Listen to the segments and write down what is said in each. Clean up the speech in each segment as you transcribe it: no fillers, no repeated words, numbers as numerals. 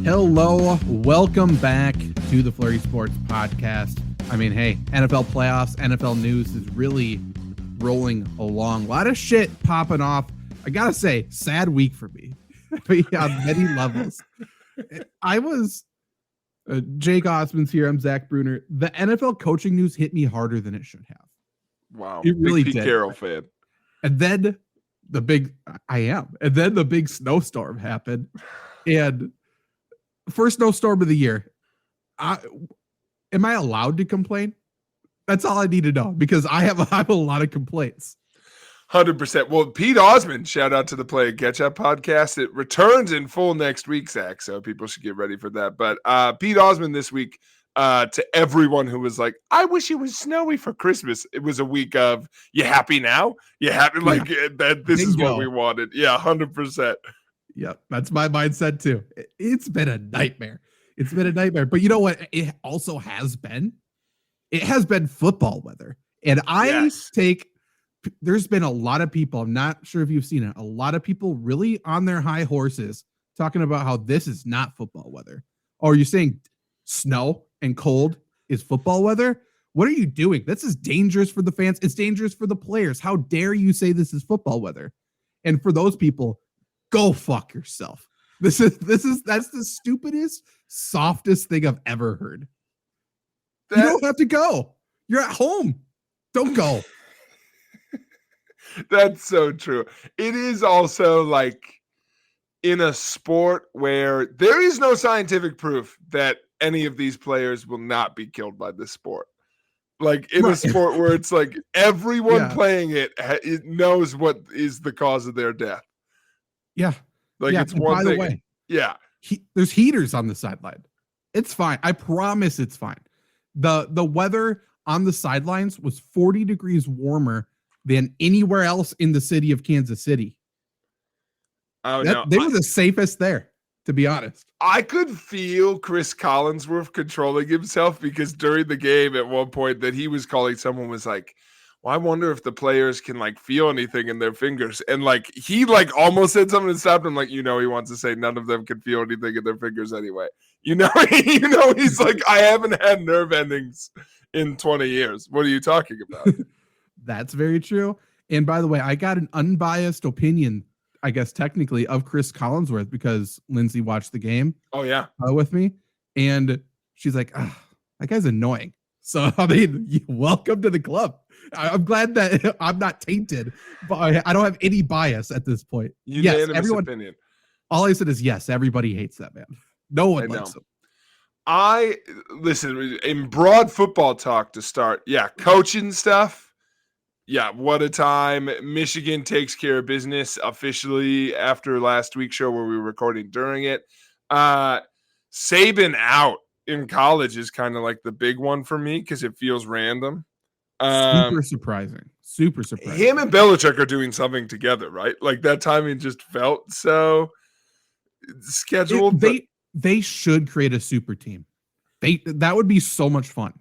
Hello, welcome back to the Flurry Sports Podcast. I mean, hey, NFL playoffs, NFL news is really rolling along. A lot of shit popping off. I gotta say, sad week for me on many levels. Jake Osmond's here. I'm Zach Bruner. The NFL coaching news hit me harder than it should have. Wow, it really big Pete did. Carroll fan. And then the big snowstorm happened, and first snowstorm of the year. Am I allowed to complain? That's all I need to know, because I have a lot of complaints. 100%. Well, Pete Osmond, shout out to the Play and Catch Up podcast. It returns in full next week, Zach, so people should get ready for that. But Pete Osmond this week, to everyone who was like, I wish it was snowy for Christmas. It was a week of, you happy now? You happy? Like, that? This is what we wanted. Yeah, 100%. Yep, that's my mindset too. It's been a nightmare. But you know what? It also has been. It has been football weather. And there's been a lot of people, I'm not sure if you've seen it, a lot of people really on their high horses talking about how this is not football weather. Or you're saying snow and cold is football weather? What are you doing? This is dangerous for the fans. It's dangerous for the players. How dare you say this is football weather? And for those people, go fuck yourself. That's the stupidest, softest thing I've ever heard. You don't have to go. You're at home. Don't go. That's so true. It is also like in a sport where there is no scientific proof that any of these players will not be killed by this sport. Like in a sport where it's like everyone playing it knows what is the cause of their death. Yeah. Like it's one thing. By the way, there's heaters on the sideline. It's fine. I promise it's fine. The weather on the sidelines was 40 degrees warmer than anywhere else in the city of Kansas City. Oh, no. They were the safest there, to be honest. I could feel Chris Collinsworth controlling himself, because during the game at one point that he was calling, someone was like, well, I wonder if the players can like feel anything in their fingers. And like, he like almost said something and stopped him. Like, he wants to say none of them can feel anything in their fingers anyway. He's like, I haven't had nerve endings in 20 years. What are you talking about? That's very true. And by the way, I got an unbiased opinion, I guess technically, of Chris Collinsworth, because Lindsay watched the game. Oh yeah, with me, and she's like, "That guy's annoying." So I mean, welcome to the club. I'm glad that I'm not tainted, but I don't have any bias at this point. Unanimous opinion. All I said is yes. Everybody hates that man. No one likes him. Listen in broad football talk to start. Yeah, coaching stuff. Yeah, what a time. Michigan takes care of business officially after last week's show where we were recording during it. Saban out in college is kind of like the big one for me because it feels random. Super surprising. Him and Belichick are doing something together, right? Like that timing just felt so scheduled. They should create a super team. That would be so much fun.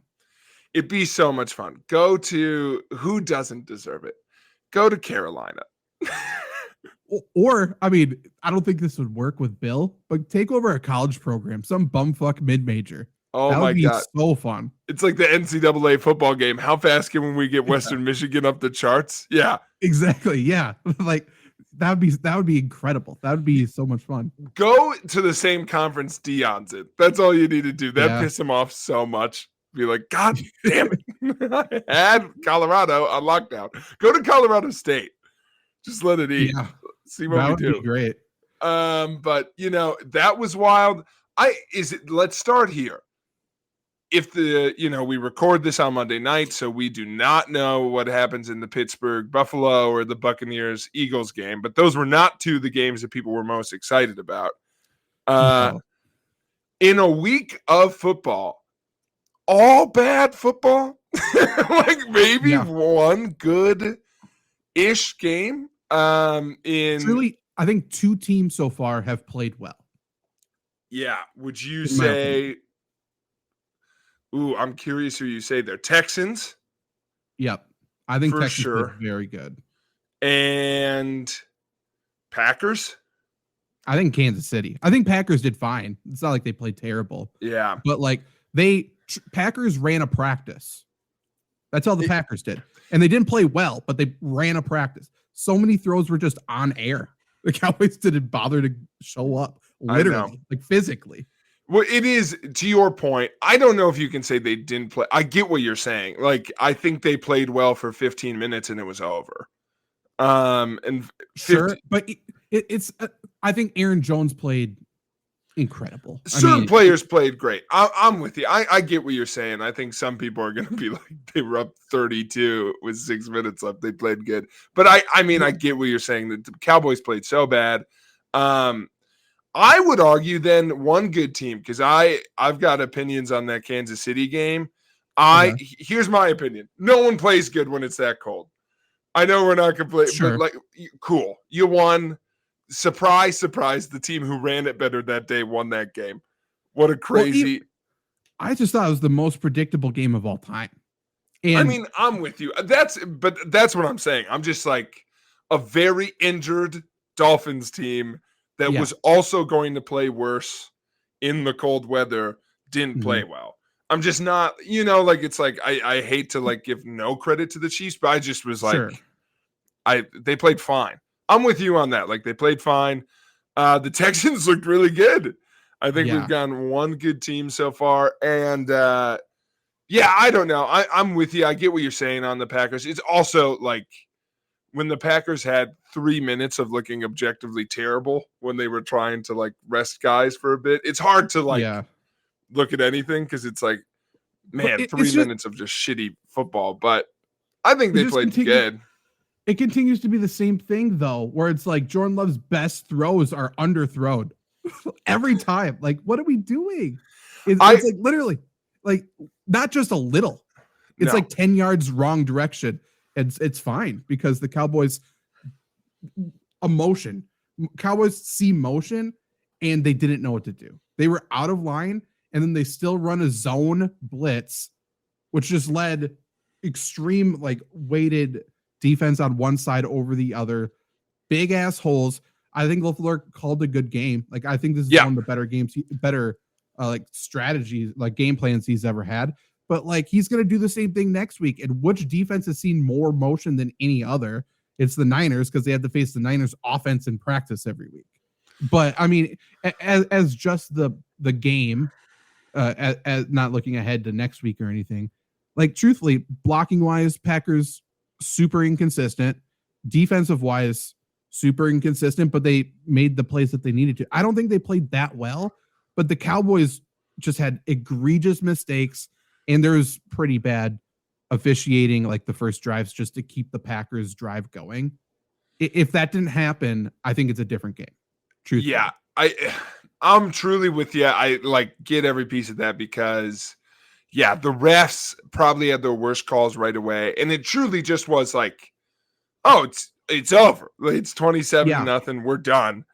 It'd be so much fun. Go to who doesn't deserve it. Go to Carolina. Or, I mean, I don't think this would work with Bill, but take over a college program, some bumfuck mid-major. Oh that my God. That would be so fun. It's like the NCAA football game. How fast can we get Western Michigan up the charts? Yeah. Exactly. Yeah. Like that would be incredible. That would be so much fun. Go to the same conference Deion's in. That's all you need to do. That pissed him off so much. Be like, God damn it. I had Colorado on lockdown. Go to Colorado State. Just let it eat. Yeah. See what we do. Be great. But that was wild. Let's start here. If we record this on Monday night, so we do not know what happens in the Pittsburgh Buffalo or the Buccaneers Eagles game, but those were not two of the games that people were most excited about. In a week of football, all bad football, like maybe one good-ish game. Truly, I think two teams so far have played well. Yeah. Would you say? Ooh, I'm curious who you say they're Texans. Yep. I think for Texans sure. are very good. And Packers. I think Kansas City. I think Packers did fine. It's not like they played terrible. Yeah. But like Packers ran a practice. That's all the Packers did. And they didn't play well, but they ran a practice. So many throws were just on air. The Cowboys didn't bother to show up, literally, like physically. Well, it is, to your point, I don't know if you can say they didn't play. I get what you're saying. Like, I think they played well for 15 minutes and it was over. And sure, but it's I think Aaron Jones played incredible. Certain players played great. I'm with you. I get what you're saying. I think some people are going to be like, they were up 32 with 6 minutes left. They played good. But I mean, I get what you're saying. The Cowboys played so bad. I would argue then one good team, because I've got opinions on that Kansas City game. Here's my opinion. No one plays good when it's that cold. I know we're not complete, but like, cool. You won. Surprise, surprise. The team who ran it better that day won that game. What a crazy. I just thought it was the most predictable game of all time. And I mean, I'm with you. That's what I'm saying. I'm just like, a very injured Dolphins team that was also going to play worse in the cold weather didn't play well. I'm just not, like, it's like, I hate to like give no credit to the Chiefs, but I just was like, they played fine. I'm with you on that. Like, they played fine. The Texans looked really good. I think we've gotten one good team so far. And I don't know. I'm with you. I get what you're saying on the Packers. It's also like when the Packers had 3 minutes of looking objectively terrible when they were trying to like rest guys for a bit. It's hard to like look at anything because it's like, man, 3 minutes of just shitty football. But I think they played good. It continues to be the same thing, though, where it's like Jordan Love's best throws are underthrown every time. Like, what are we doing? It's like literally, like, not just a little. It's like 10 yards wrong direction. It's fine because the Cowboys Cowboys see motion and they didn't know what to do. They were out of line and then they still run a zone blitz, which just led extreme like weighted defense on one side over the other, big ass holes. I think LaFleur called a good game. Like, I think this is one of the better games, like strategies, like game plans he's ever had. But like, he's going to do the same thing next week. And which defense has seen more motion than any other? It's the Niners, because they had to face the Niners offense in practice every week. But I mean, as just the game, as not looking ahead to next week or anything, like truthfully, blocking wise, Packers super inconsistent, defensive wise super inconsistent, but they made the plays that they needed to. I don't think they played that well, but the Cowboys just had egregious mistakes and there's pretty bad officiating like the first drives just to keep the Packers drive going. If that didn't happen, I think it's a different game. Truthfully. Yeah, I'm truly with you. I like get every piece of that because the refs probably had their worst calls right away. And it truly just was like, oh, it's over. It's 27-0. We're done.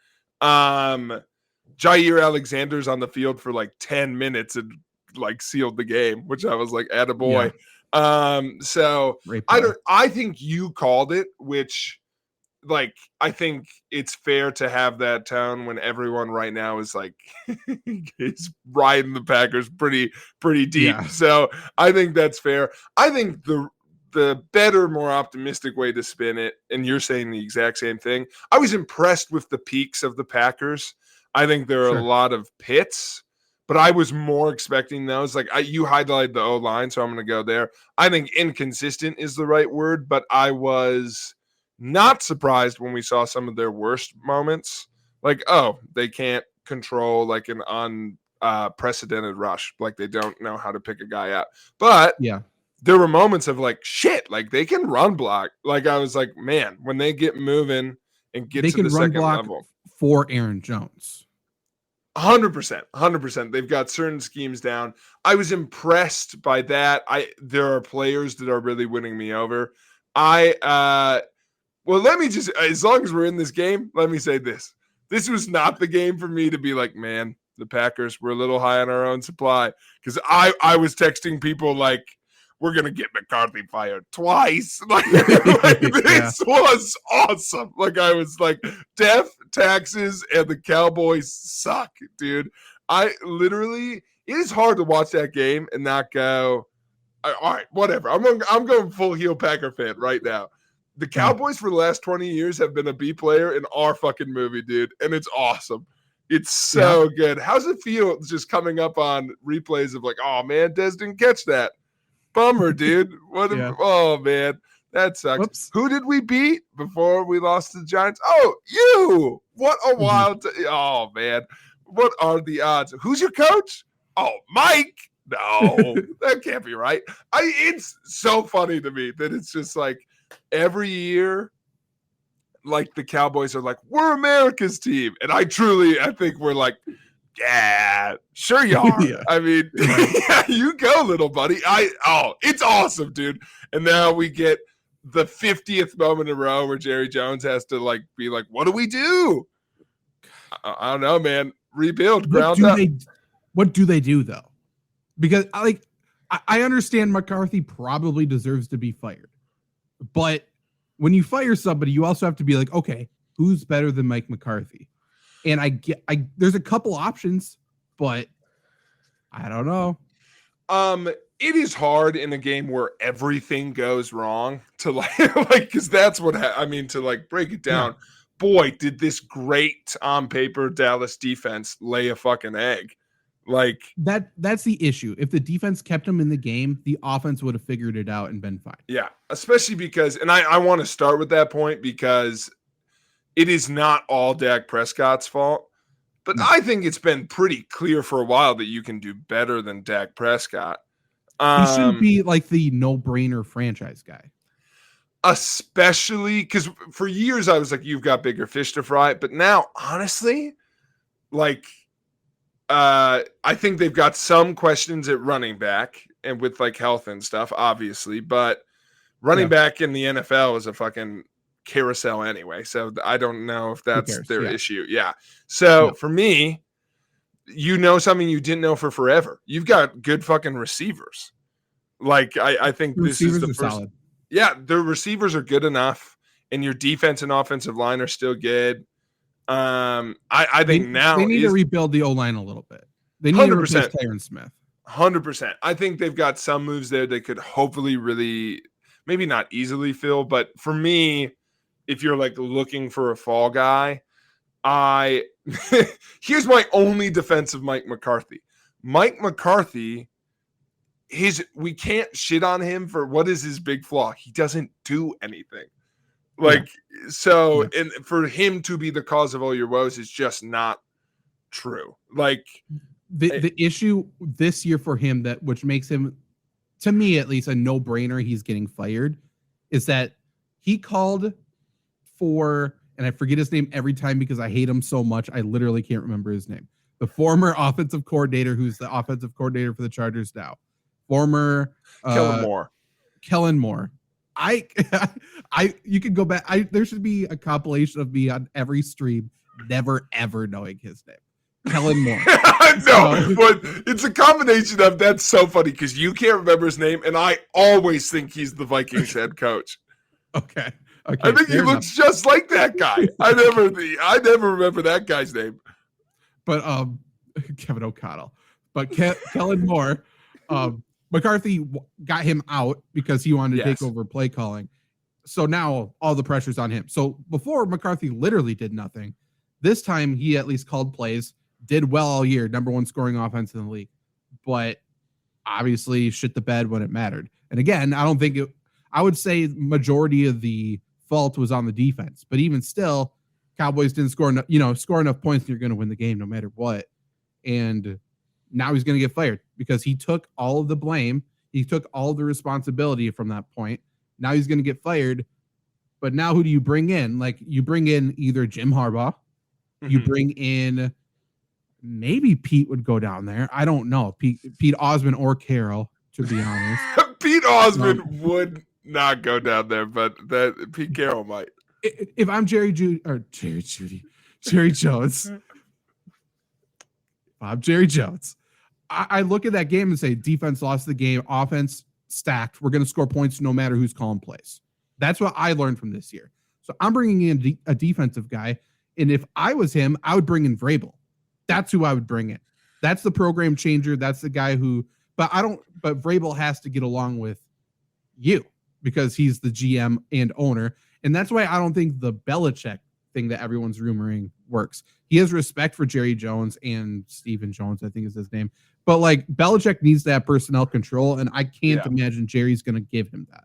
Jair Alexander's on the field for like 10 minutes and like sealed the game, which I was like, attaboy. So I think you called it, which like, I think it's fair to have that tone when everyone right now is like, is riding the Packers pretty deep. So I think that's fair. I think the better, more optimistic way to spin it, and you're saying the exact same thing. I was impressed with the peaks of the Packers. I think there are a lot of pits, but I was more expecting those. Like you highlighted the O-line, so I'm going to go there. I think inconsistent is the right word, but I was not surprised when we saw some of their worst moments. Like, oh, they can't control like an unprecedented rush. Like they don't know how to pick a guy out. But there were moments of like, shit, like they can run block. Like I was like, man, when they get moving and get to the second level. For Aaron Jones. 100%. They've got certain schemes down. I was impressed by that. There are players that are really winning me over. Well, let me just, as long as we're in this game, let me say this. This was not the game for me to be like, man, the Packers, we're a little high on our own supply. Because I was texting people like, we're gonna get McCarthy fired twice. This was awesome. Like I was like, death, taxes, and the Cowboys suck, dude. It is hard to watch that game and not go, all right, whatever. I'm going full heel Packer fan right now. The Cowboys for the last 20 years have been a B player in our fucking movie, dude, and it's awesome. It's so good. How's it feel just coming up on replays of like, oh man, Dez didn't catch that. Bummer, dude. Oh man, that sucks. Whoops. Who did we beat before we lost to the Giants? Oh, you. What a wild. Oh man, what are the odds? Who's your coach? Oh, Mike. No, that can't be right. It's so funny to me that it's just like every year, like the Cowboys are like, we're America's team. And I think we're like, yeah, sure you are. I mean, you go, little buddy. It's awesome, dude. And now we get the 50th moment in a row where Jerry Jones has to like be like, what do we do? I don't know, man. Rebuild, ground up. What do they do though? Because I understand McCarthy probably deserves to be fired, but when you fire somebody, you also have to be like, okay, who's better than Mike McCarthy? And there's a couple options, but I don't know. It is hard in a game where everything goes wrong to because that's what to like break it down. Yeah. Boy, did this great on paper Dallas defense lay a fucking egg. Like that's the issue. If the defense kept them in the game, the offense would have figured it out and been fine. Yeah, especially because, and I want to start with that point because it is not all Dak Prescott's fault, but I think it's been pretty clear for a while that you can do better than Dak Prescott. He shouldn't be like the no-brainer franchise guy. Especially because for years I was like, you've got bigger fish to fry. But now, honestly, like, I think they've got some questions at running back and with like health and stuff, obviously, but running back in the NFL is a fucking carousel anyway. So I don't know if that's their issue. Yeah. So for me, something you didn't know for forever. You've got good fucking receivers. Like I think this is the first. Solid. Yeah, the receivers are good enough, and your defense and offensive line are still good. I think now they need to rebuild the O-line a little bit. They need to replace Tyron Smith. 100%. I think they've got some moves there they could hopefully really, maybe not easily fill, but for me, if you're like looking for a fall guy, here's my only defense of Mike McCarthy. Mike McCarthy, we can't shit on him for what is his big flaw. He doesn't do anything. And for him to be the cause of all your woes is just not true. Like the issue this year for him which makes him, to me at least, a no-brainer he's getting fired, is that he called for, and I forget his name every time because I hate him so much, I literally can't remember his name. The former offensive coordinator, who's the offensive coordinator for the Chargers now. Former Kellen Moore. You could go back. There should be a compilation of me on every stream, never ever knowing his name. Kellen Moore. No, but it's a combination of that's so funny because you can't remember his name, and I always think he's the Vikings head coach. Okay. I think he looks just like that guy. I never remember that guy's name. But Kevin O'Connell. But Kellen Moore, McCarthy got him out because he wanted to take over play calling. So now all the pressure's on him. So before, McCarthy literally did nothing. This time he at least called plays, did well all year, number one scoring offense in the league, but obviously shit the bed when it mattered. And again, I would say majority of the fault was on the defense, but even still, Cowboys didn't score enough points and you're going to win the game no matter what. And now he's going to get fired because he took all of the blame. He took all the responsibility from that point. Now he's going to get fired. But now who do you bring in? Like, you bring in either Jim Harbaugh, you bring in, maybe Pete would go down there. I don't know. Pete Osmond or Carroll, to be honest. Pete Osmond would not go down there, but Pete Carroll might. If I'm Jerry Jones. I'm Jerry Jones. I look at that game and say defense lost the game, offense stacked. We're going to score points no matter who's calling plays. That's what I learned from this year. So I'm bringing in a defensive guy. And if I was him, I would bring in Vrabel. That's who I would bring in. That's the program changer. That's the guy who, but Vrabel has to get along with you because he's the GM and owner. And that's why I don't think the Belichick thing that everyone's rumoring works. He has respect for Jerry Jones and Stephen Jones, I think is his name. But like Belichick needs to have personnel control, and I can't imagine Jerry's going to give him that.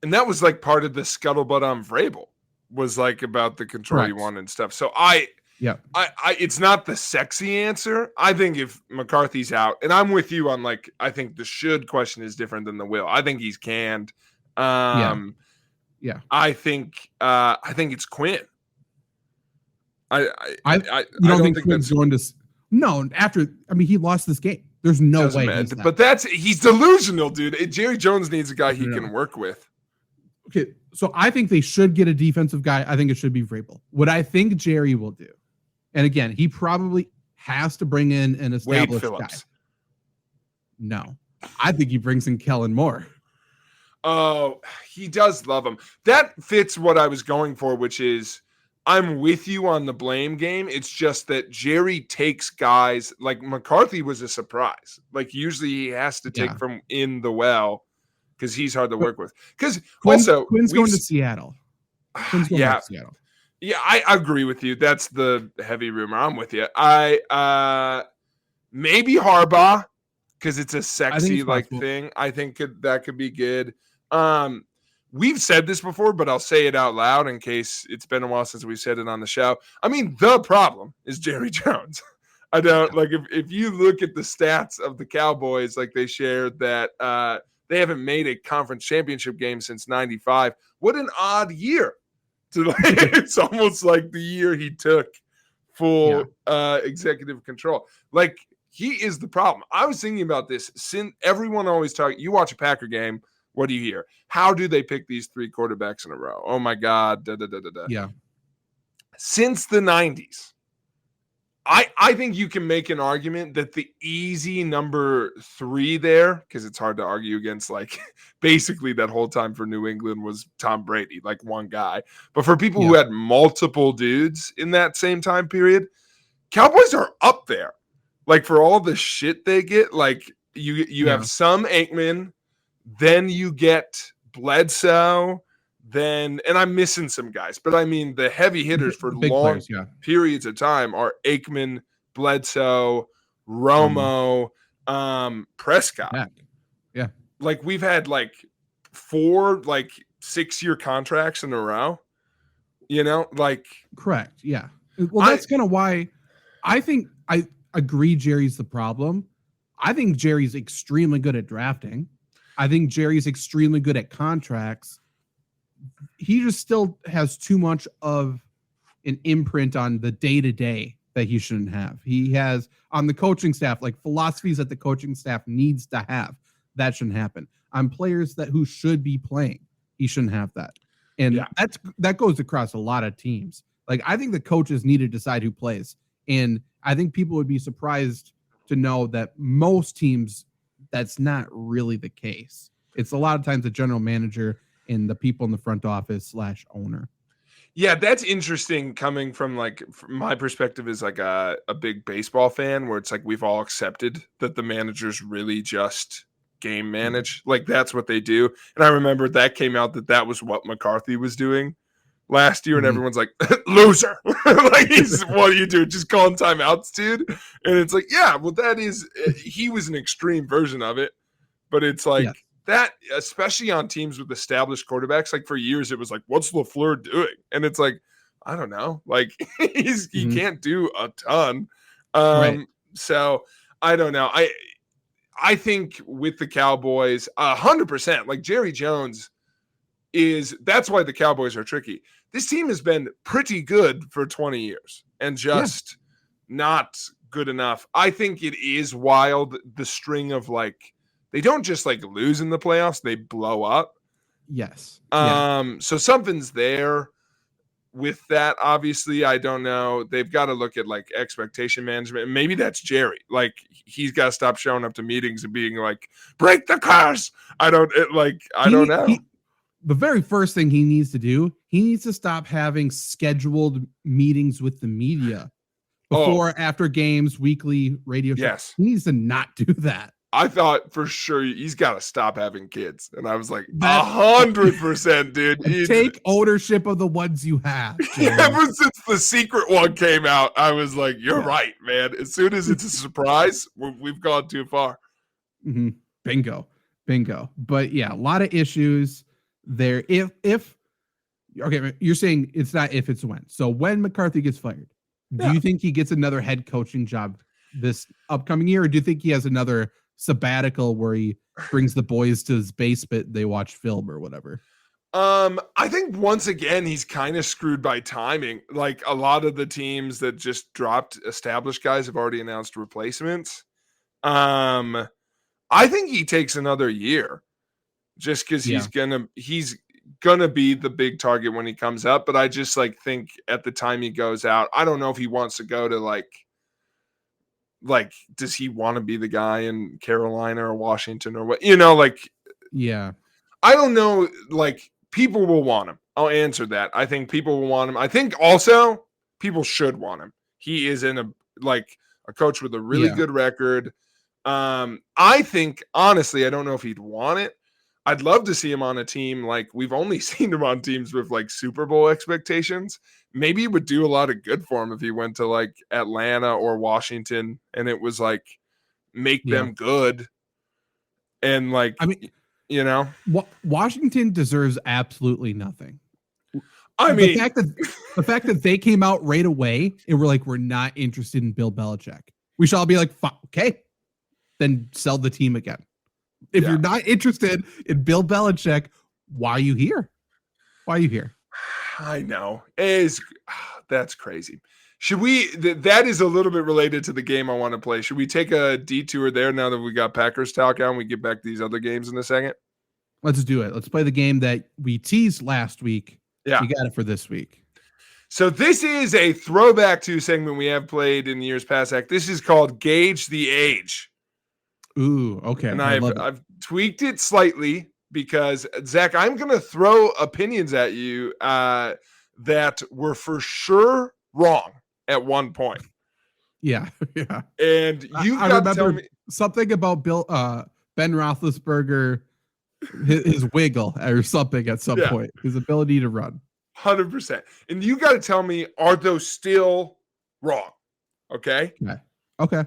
And that was like part of the scuttlebutt on Vrabel was like about the control you want and stuff. So I it's not the sexy answer. I think if McCarthy's out, and I'm with you on like, I think the should question is different than the will. I think he's canned. I think it's Quinn. I don't think Quinn's going to. No, he lost this game. There's no way. But he's delusional, dude. Jerry Jones needs a guy he can work with. Okay, so I think they should get a defensive guy. I think it should be Vrabel. What I think Jerry will do, and again, he probably has to bring in an established guy. No, I think he brings in Kellen Moore. Oh, he does love him. That fits what I was going for, which is I'm with you on the blame game. It's just that Jerry takes guys like McCarthy was a surprise. Like usually he has to take from in the well because he's hard to work with. Because Quinn's going to Seattle. Quinn's going to Seattle. Yeah, I agree with you. That's the heavy rumor. I'm with you. I maybe Harbaugh because it's a sexy thing. I think that could be good. We've said this before, but I'll say it out loud in case it's been a while since we said it on the show. I mean, the problem is Jerry Jones. I don't like if you look at the stats of the Cowboys, like they shared that they haven't made a conference championship game since '95. What an odd year! It's almost like the year he took full executive control. Like he is the problem. I was thinking about this. Since everyone always talk, you watch a Packer game. What do you hear? How do they pick these three quarterbacks in a row? Oh my God. Yeah. Since the 90s, I think you can make an argument that the easy number 3 there, because it's hard to argue against like basically that whole time for New England was Tom Brady, like one guy. But for people who had multiple dudes in that same time period, Cowboys are up there. Like for all the shit they get, like you have some Aikman, then you get Bledsoe, and I'm missing some guys, but I mean the heavy hitters for long periods of time are Aikman, Bledsoe, Romo, Prescott. Yeah. Like we've had like 4 like 6-year contracts in a row, like correct. Yeah. Well, that's kind of why I think I agree Jerry's the problem. I think Jerry's extremely good at drafting. I think Jerry's extremely good at contracts. He just still has too much of an imprint on the day-to-day that he shouldn't have. He has on the coaching staff, like philosophies that the coaching staff needs to have. That shouldn't happen. On players who should be playing, he shouldn't have that. And that goes across a lot of teams. Like I think the coaches need to decide who plays. And I think people would be surprised to know that most teams that's not really the case. It's a lot of times the general manager and the people in the front office / owner. Yeah, that's interesting coming from my perspective as like a big baseball fan where it's like we've all accepted that the managers really just game manage. Like that's what they do. And I remember that came out that was what McCarthy was doing last year and everyone's like, loser. Like what do you do? Just calling timeouts, dude? And it's like, yeah, well he was an extreme version of it. But it's like that, especially on teams with established quarterbacks, like for years it was like, what's LaFleur doing? And it's like, I don't know. Like he can't do a ton. So I don't know. I think with the Cowboys, 100%, like Jerry Jones that's why the Cowboys are tricky. This team has been pretty good for 20 years and just not good enough. I think it is wild, the string of like, they don't just like lose in the playoffs, they blow up. Yes. So something's there. with that, obviously, I don't know. They've got to look at like expectation management. And maybe that's Jerry. Like he's got to stop showing up to meetings and being like, break the curse. I don't know. The very first thing he needs to do, he needs to stop having scheduled meetings with the media before, after games, weekly radio shows. Yes. He needs to not do that. I thought for sure he's got to stop having kids. And I was like, 100%, dude. Take ownership of the ones you have. Ever since the secret one came out, I was like, you're right, man. As soon as it's a surprise, we've gone too far. Mm-hmm. Bingo. But yeah, a lot of issues there. If okay, you're saying it's not if, it's when. So when McCarthy gets fired, do you think he gets another head coaching job this upcoming year, or do you think he has another sabbatical where he brings the boys to his basement, they watch film or whatever? I think once again he's kind of screwed by timing. Like a lot of the teams that just dropped established guys have already announced replacements. I think he takes another year just because he's gonna be the big target when he comes up. But I just like think at the time he goes out, I don't know if he wants to go to like does he want to be the guy in Carolina or Washington or what? Yeah. I don't know. Like people will want him. I'll answer that. I think people will want him. I think also people should want him. He is a coach with a really good record. I think honestly, I don't know if he'd want it. I'd love to see him on a team like we've only seen him on teams with like Super Bowl expectations. Maybe it would do a lot of good for him if he went to like Atlanta or Washington and it was like make them good. And like, I mean, Washington deserves absolutely nothing. I mean, the fact that they came out right away and were like, we're not interested in Bill Belichick. We should all be like, okay, then sell the team again. If you're not interested in Bill Belichick, why are you here? I know. That's crazy. Should we, that is a little bit related to the game I want to play. Should we take a detour there now that we got Packers talk on? We get back to these other games in a second. Let's do it. Let's play the game that we teased last week. Yeah. We got it for this week. So this is a throwback to segment we have played in years past. This is called Gauge the Age. Ooh, okay. And I've tweaked it slightly because, Zach, I'm going to throw opinions at you that were for sure wrong at one point. Yeah. And you've got to tell me something about Ben Roethlisberger, his wiggle or something at some point, his ability to run. 100%. And you got to tell me, are those still wrong? Okay. Okay.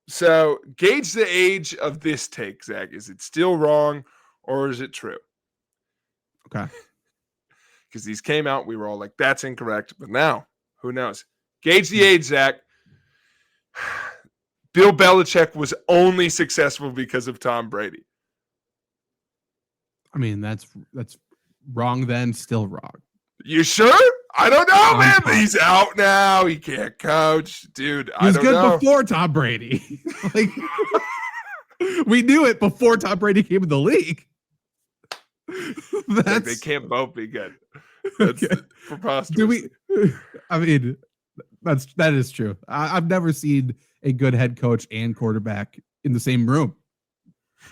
So gauge the age of this take, Zach. Is it still wrong or is it true? Okay. Because these came out, we were all like, that's incorrect. But now, who knows? Gauge the age, Zach. Bill Belichick was only successful because of Tom Brady. I mean, that's wrong then, still wrong. You sure? I don't know, man. But he's out now. He can't coach. Dude, he was good before Tom Brady. Like, we knew it before Tom Brady came in the league. They can't both be good. That's preposterous. I mean, that is true. I've never seen a good head coach and quarterback in the same room,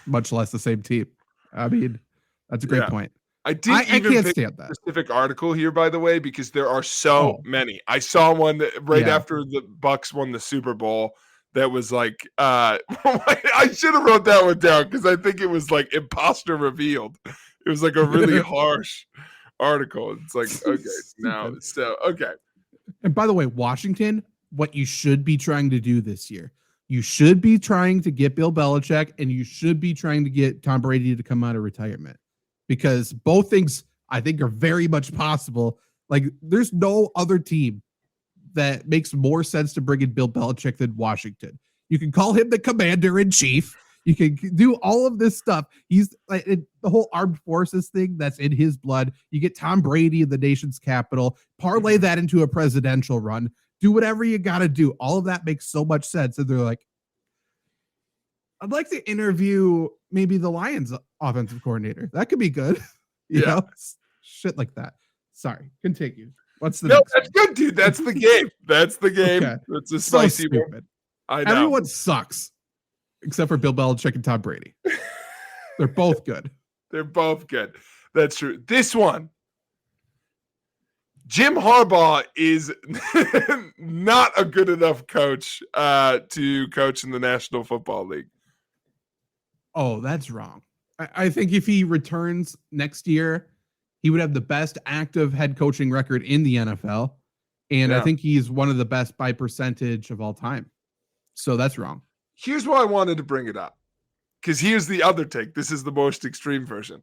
much less the same team. I mean, that's a great point. I can't stand that specific article here, by the way, because there are so many. I saw one that after the Bucks won the Super Bowl that was like, I should have wrote that one down because I think it was like imposter revealed. It was like a really harsh article. It's like, okay. And by the way, Washington, what you should be trying to do this year, you should be trying to get Bill Belichick and you should be trying to get Tom Brady to come out of retirement. Because both things I think are very much possible. Like there's no other team that makes more sense to bring in Bill Belichick than Washington. You can call him the commander in chief. You can do all of this stuff. He's like the whole armed forces thing that's in his blood. You get Tom Brady in the nation's capital, parlay that into a presidential run, do whatever you got to do. All of that makes so much sense. And they're like, I'd like to interview maybe the Lions offensive coordinator. That could be good. You know, shit like that. Sorry. Continue. What's the No, next that's one? good, dude. That's the game. That's the game. Okay. It's a So spicy one. stupid. I know. Everyone sucks except for Bill Belichick and Tom Brady. They're both good. They're both good. That's true. This one, Jim Harbaugh is not a good enough coach to coach in the National Football League. Oh, that's wrong. I think if he returns next year, he would have the best active head coaching record in the NFL. And I think he's one of the best by percentage of all time. So that's wrong. Here's why I wanted to bring it up. Because here's the other take. This is the most extreme version.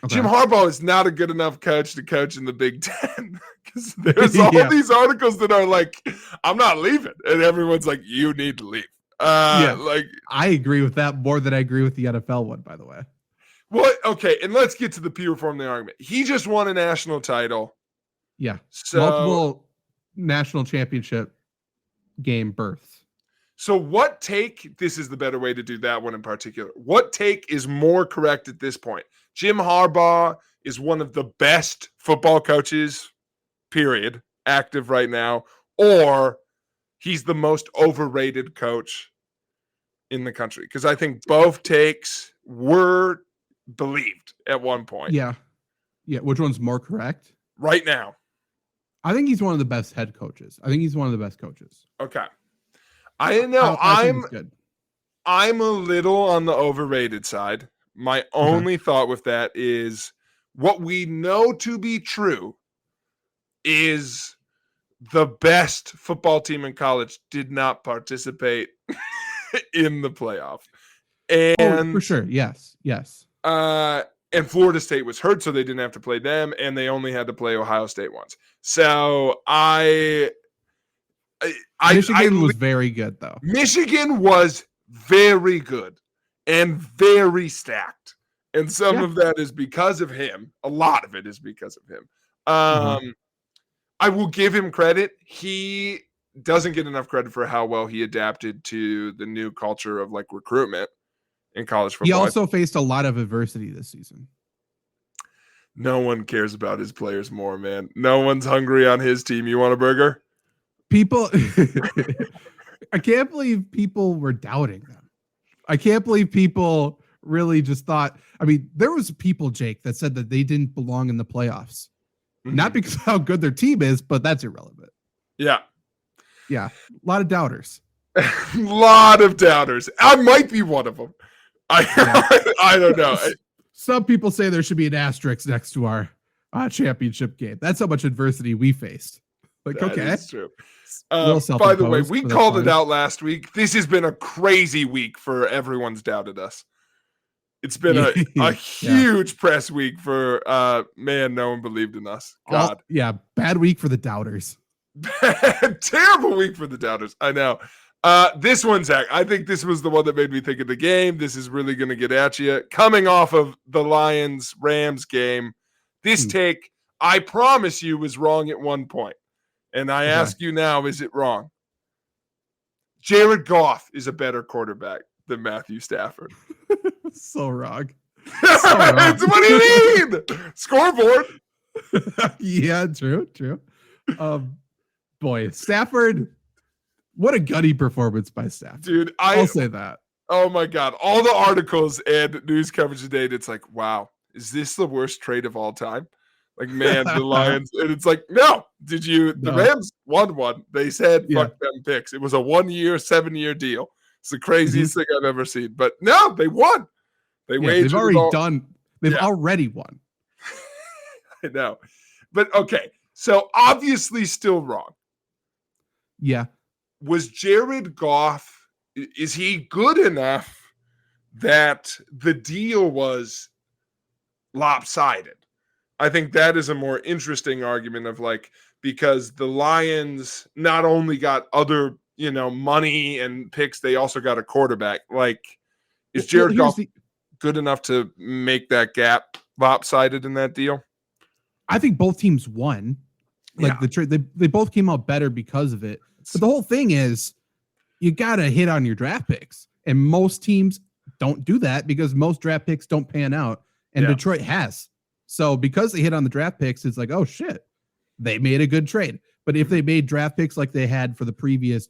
Okay. Jim Harbaugh is not a good enough coach to coach in the Big Ten. Because there's all these articles that are like, I'm not leaving. And everyone's like, you need to leave. Like, I agree with that more than I agree with the NFL one, by the way. Well, okay, and let's get to the pure form of the argument. He just won a national title. Yeah. So, multiple national championship game berths. So what take, this is the better way to do that one in particular. What take is more correct at this point? Jim Harbaugh is one of the best football coaches, period, active right now, or he's the most overrated coach in the country. Because I think both takes were believed at one point. Yeah. Which one's more correct? Right now. I think he's one of the best head coaches. I think he's one of the best coaches. Okay. I know. I'm a little on the overrated side. My only thought with that is what we know to be true is the best football team in college did not participate in the playoff. And for sure. Yes. And Florida State was hurt, so they didn't have to play them, and they only had to play Ohio State once. So Michigan was very good, though. Michigan was very good and very stacked. And some of that is because of him. A lot of it is because of him. I will give him credit. He doesn't get enough credit for how well he adapted to the new culture of like recruitment in college football. He also faced a lot of adversity this season. No one cares about his players more, man. No one's hungry on his team. You want a burger? People, I can't believe people were doubting them. I can't believe people really just thought, I mean, there was people, Jake, that said that they didn't belong in the playoffs. Not because of how good their team is, but that's irrelevant. Yeah. A lot of doubters. Lot of doubters. I might be one of them. I don't know. Some people say there should be an asterisk next to our championship game. That's how much adversity we faced. Like, that okay. Is true. By the way, we called it out last week. This has been a crazy week for everyone's doubted us. It's been a huge press week for man, no one believed in us. God. Bad week for the doubters. Terrible week for the doubters. I know. This one, Zach, I think this was the one that made me think of the game. This is really going to get at you. Coming off of the Lions-Rams game, this take, I promise you, was wrong at one point. And I ask you now, is it wrong? Jared Goff is a better quarterback than Matthew Stafford. So wrong. What do you mean? Scoreboard. Yeah, true. Boy, Stafford, what a gutty performance by Stafford. Dude, I'll say that. Oh my God. All the articles and news coverage today, it's like, wow, is this the worst trade of all time? Like, man, the Lions. And it's like, no. The Rams won one. They said, fuck them picks. It was a 1-year, 7-year deal. It's the craziest thing I've ever seen. But no, they won. They've already done. They've already won. I know. But okay. So obviously still wrong. Yeah. Was Jared Goff, is he good enough that the deal was lopsided? I think that is a more interesting argument of like, because the Lions not only got other, money and picks, they also got a quarterback. Like, is Jared Goff good enough to make that gap lopsided in that deal? I think both teams won. Like the trade, they both came out better because of it. But the whole thing is, you got to hit on your draft picks. And most teams don't do that because most draft picks don't pan out. And Detroit has. So because they hit on the draft picks, it's like, oh shit, they made a good trade. But if they made draft picks like they had for the previous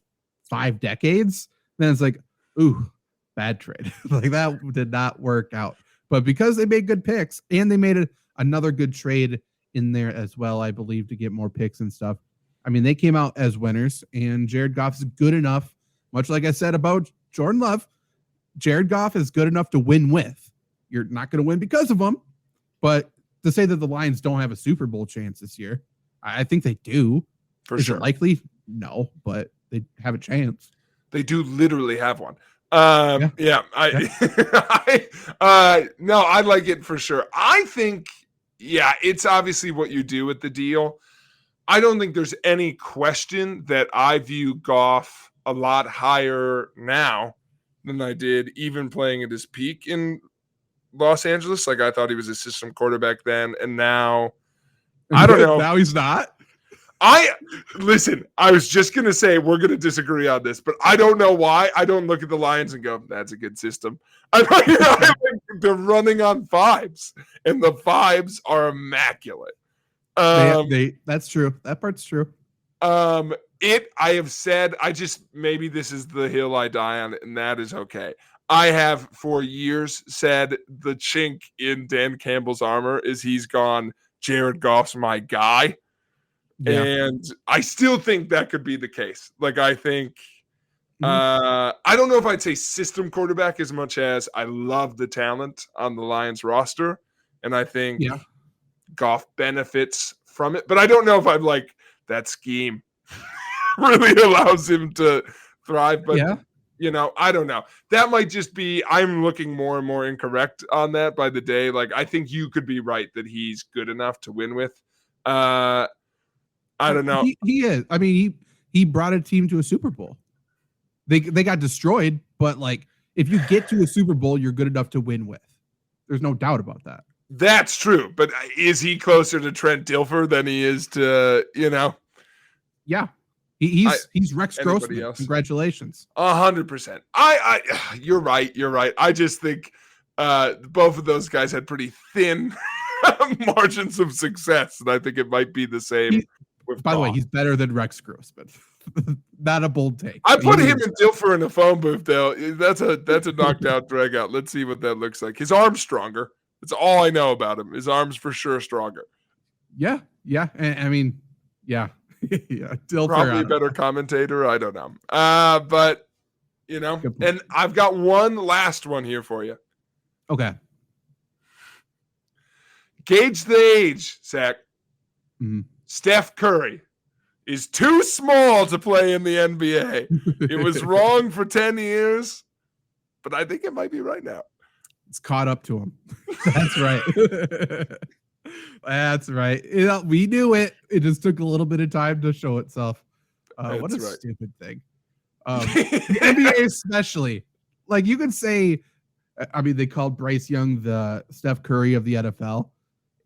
5 decades, then it's like, ooh, bad trade. Like that did not work out. But because they made good picks and they made another good trade in there as well, I believe, to get more picks and stuff. I mean, they came out as winners, and Jared Goff is good enough, much like I said about Jordan Love. Jared Goff is good enough to win with. You're not going to win because of him, but to say that the Lions don't have a Super Bowl chance this year, I think they do. For sure. Is it likely? No, but they have a chance. They do literally have one. No, I like it for sure. I think, it's obviously what you do with the deal. I don't think there's any question that I view Goff a lot higher now than I did even playing at his peak in Los Angeles. Like, I thought he was a system quarterback then, and now I don't know. Now he's not. I was just going to say we're going to disagree on this, but I don't know why. I don't look at the Lions and go, that's a good system. They're running on 5s, and the 5s are immaculate. That's true. That part's true. I have said, maybe this is the hill I die on, and that is okay. I have for years said the chink in Dan Campbell's armor is he's gone, Jared Goff's my guy. Yeah. And I still think that could be the case. Like, I think, I don't know if I'd say system quarterback as much as I love the talent on the Lions roster. And I think Goff benefits from it. But I don't know if I'm like, that scheme really allows him to thrive. But, I don't know. That might just be, I'm looking more and more incorrect on that by the day. Like, I think you could be right that he's good enough to win with. I don't know. He is. I mean, he brought a team to a Super Bowl. They got destroyed, but like, if you get to a Super Bowl, you're good enough to win with. There's no doubt about that. That's true. But is he closer to Trent Dilfer than he is to, Yeah. He's Rex Grossman. Else? Congratulations. 100%. You're right. You're right. I just think both of those guys had pretty thin margins of success, and I think it might be the same. By the way, he's better than Rex Grossman. Not a bold take. I put him and Dilfer in a phone booth, though. That's a knocked out drag out. Let's see what that looks like. His arm's stronger. That's all I know about him. His arm's for sure stronger. Yeah. I mean, yeah. Dilfer, probably a better commentator. I don't know. But and I've got one last one here for you. Okay. Gauge the age, Zach. Mm-hmm. Steph Curry is too small to play in the NBA. It was wrong for 10 years, but I think it might be right now. It's caught up to him. That's right. That's right. We knew it. It just took a little bit of time to show itself. What a stupid thing. The NBA especially. Like, you could say, I mean, they called Bryce Young the Steph Curry of the NFL.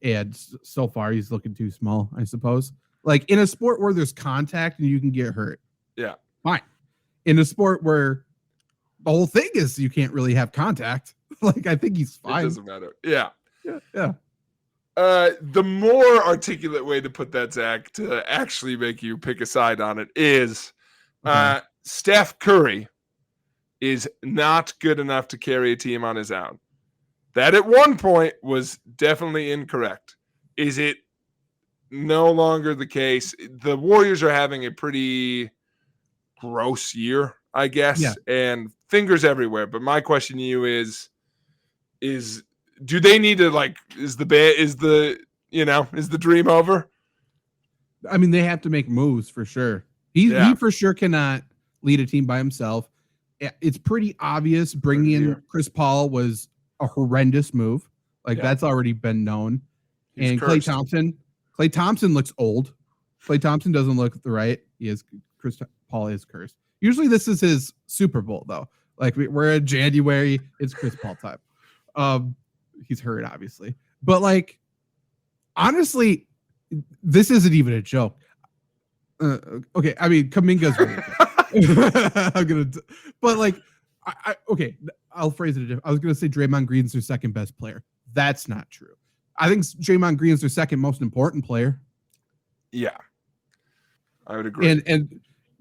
And so far, he's looking too small, I suppose. Like, in a sport where there's contact and you can get hurt. Yeah. Fine. In a sport where the whole thing is you can't really have contact. Like, I think he's fine. It doesn't matter. Yeah. Yeah. The more articulate way to put that, Zach, to actually make you pick a side on it is Steph Curry is not good enough to carry a team on his own. That at one point was definitely incorrect. Is it no longer the case? The Warriors are having a pretty gross year, I guess, and fingers everywhere. But my question to you is do they need to, like, is the dream over? I mean, they have to make moves for sure. He for sure cannot lead a team by himself. It's pretty obvious bringing in Chris Paul was a horrendous move. Like, that's already been known. He's and cursed. Klay Thompson looks old. Klay Thompson doesn't look the right. Chris Paul is cursed. Usually this is his Super Bowl, though. Like, we're in January. It's Chris Paul time. He's hurt, obviously. But, like, honestly, this isn't even a joke. Okay, I mean, Kuminga's really good. But, like, okay, I'll phrase it different. I was gonna say Draymond Green's their second best player. That's not true. I think Draymond Green is their second most important player. Yeah, I would agree. And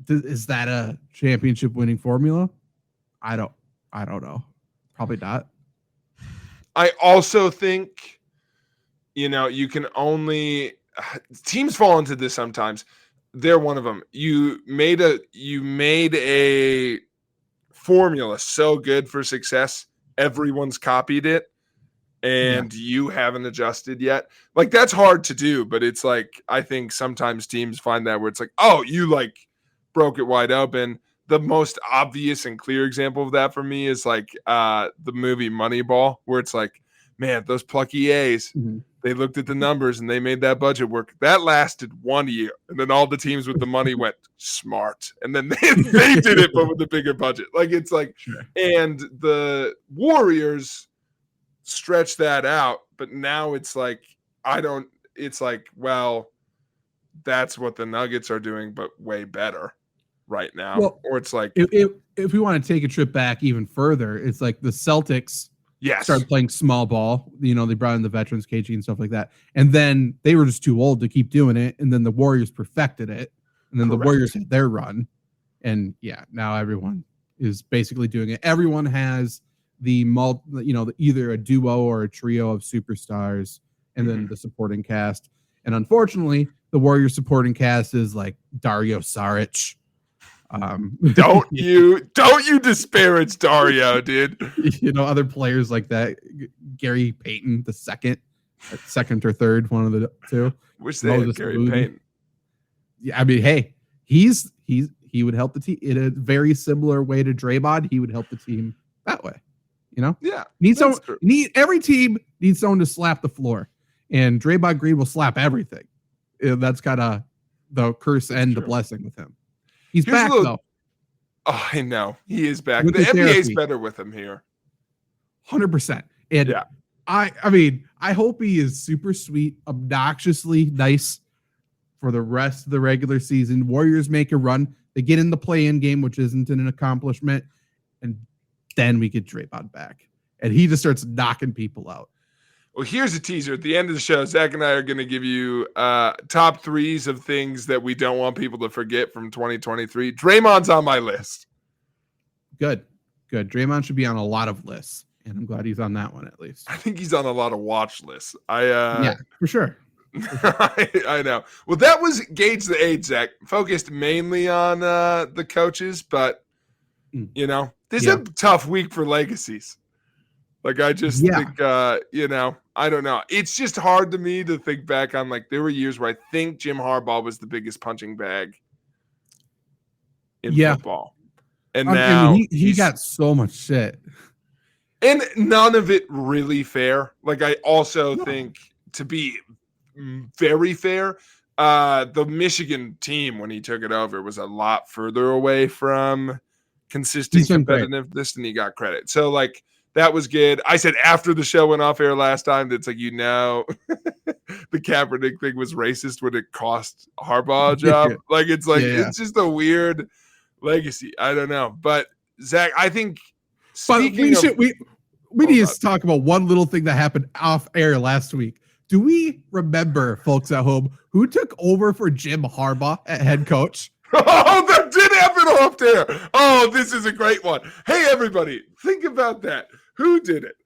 is that a championship winning formula? I don't know. Probably not. I also think, you can only teams fall into this sometimes. They're one of them. You made a formula so good for success, everyone's copied it, and you haven't adjusted yet. Like, that's hard to do, but it's like, I think sometimes teams find that where it's like, oh, you like broke it wide open. The most obvious and clear example of that for me is like the movie Moneyball, where it's like, man, those plucky A's, they looked at the numbers and they made that budget work. That lasted 1 year. And then all the teams with the money went smart. And then they did it, but with a bigger budget. Like, it's like, and the Warriors stretch that out. But now it's like, it's like, well, that's what the Nuggets are doing, but way better right now. Well, or it's like, if we want to take a trip back even further, it's like the Celtics started playing small ball. They brought in the veterans, KG and stuff like that. And then they were just too old to keep doing it. And then the Warriors perfected it. And then the Warriors had their run. And now everyone is basically doing it. Everyone has either a duo or a trio of superstars and then the supporting cast. And unfortunately, the Warriors supporting cast is like Dario Saric. Don't you disparage Dario, dude. Other players like that. Gary Payton, the second or third, one of the two. Wish they had Gary Payton. Yeah, I mean, hey, he would help the team in a very similar way to Draymond. He would help the team that way. Yeah. Every team needs someone to slap the floor, and Draymond Green will slap everything. That's kind of the curse and the blessing with him. He's back, though. Oh, I know. He is back. The NBA's better with him here. 100%. And I mean, I hope he is super sweet, obnoxiously nice for the rest of the regular season. Warriors make a run. They get in the play-in game, which isn't an accomplishment. And then we get Draymond back. And he just starts knocking people out. Well, here's a teaser. At the end of the show, Zach and I are going to give you top threes of things that we don't want people to forget from 2023. Draymond's on my list. Good. Draymond should be on a lot of lists, and I'm glad he's on that one at least. I think he's on a lot of watch lists. Yeah, for sure. I know. Well, that was Gauge the Age, Zach. Focused mainly on the coaches, but, this is a tough week for legacies. Like, I just think, I don't know. It's just hard to me to think back on, like, there were years where I think Jim Harbaugh was the biggest punching bag in football. And now he got so much shit. And none of it really fair. Like, I also think, to be very fair, the Michigan team, when he took it over, was a lot further away from consistent competitiveness than he got credit. So, like, that was good. I said after the show went off air last time, that's like, the Kaepernick thing was racist when it cost Harbaugh a job. Like, it's like, it's just a weird legacy. I don't know. But Zach, I think we need to talk about one little thing that happened off air last week. Do we remember, folks at home, who took over for Jim Harbaugh at head coach? Oh, that did happen off there. Oh, this is a great one. Hey, everybody, think about that. Who did it?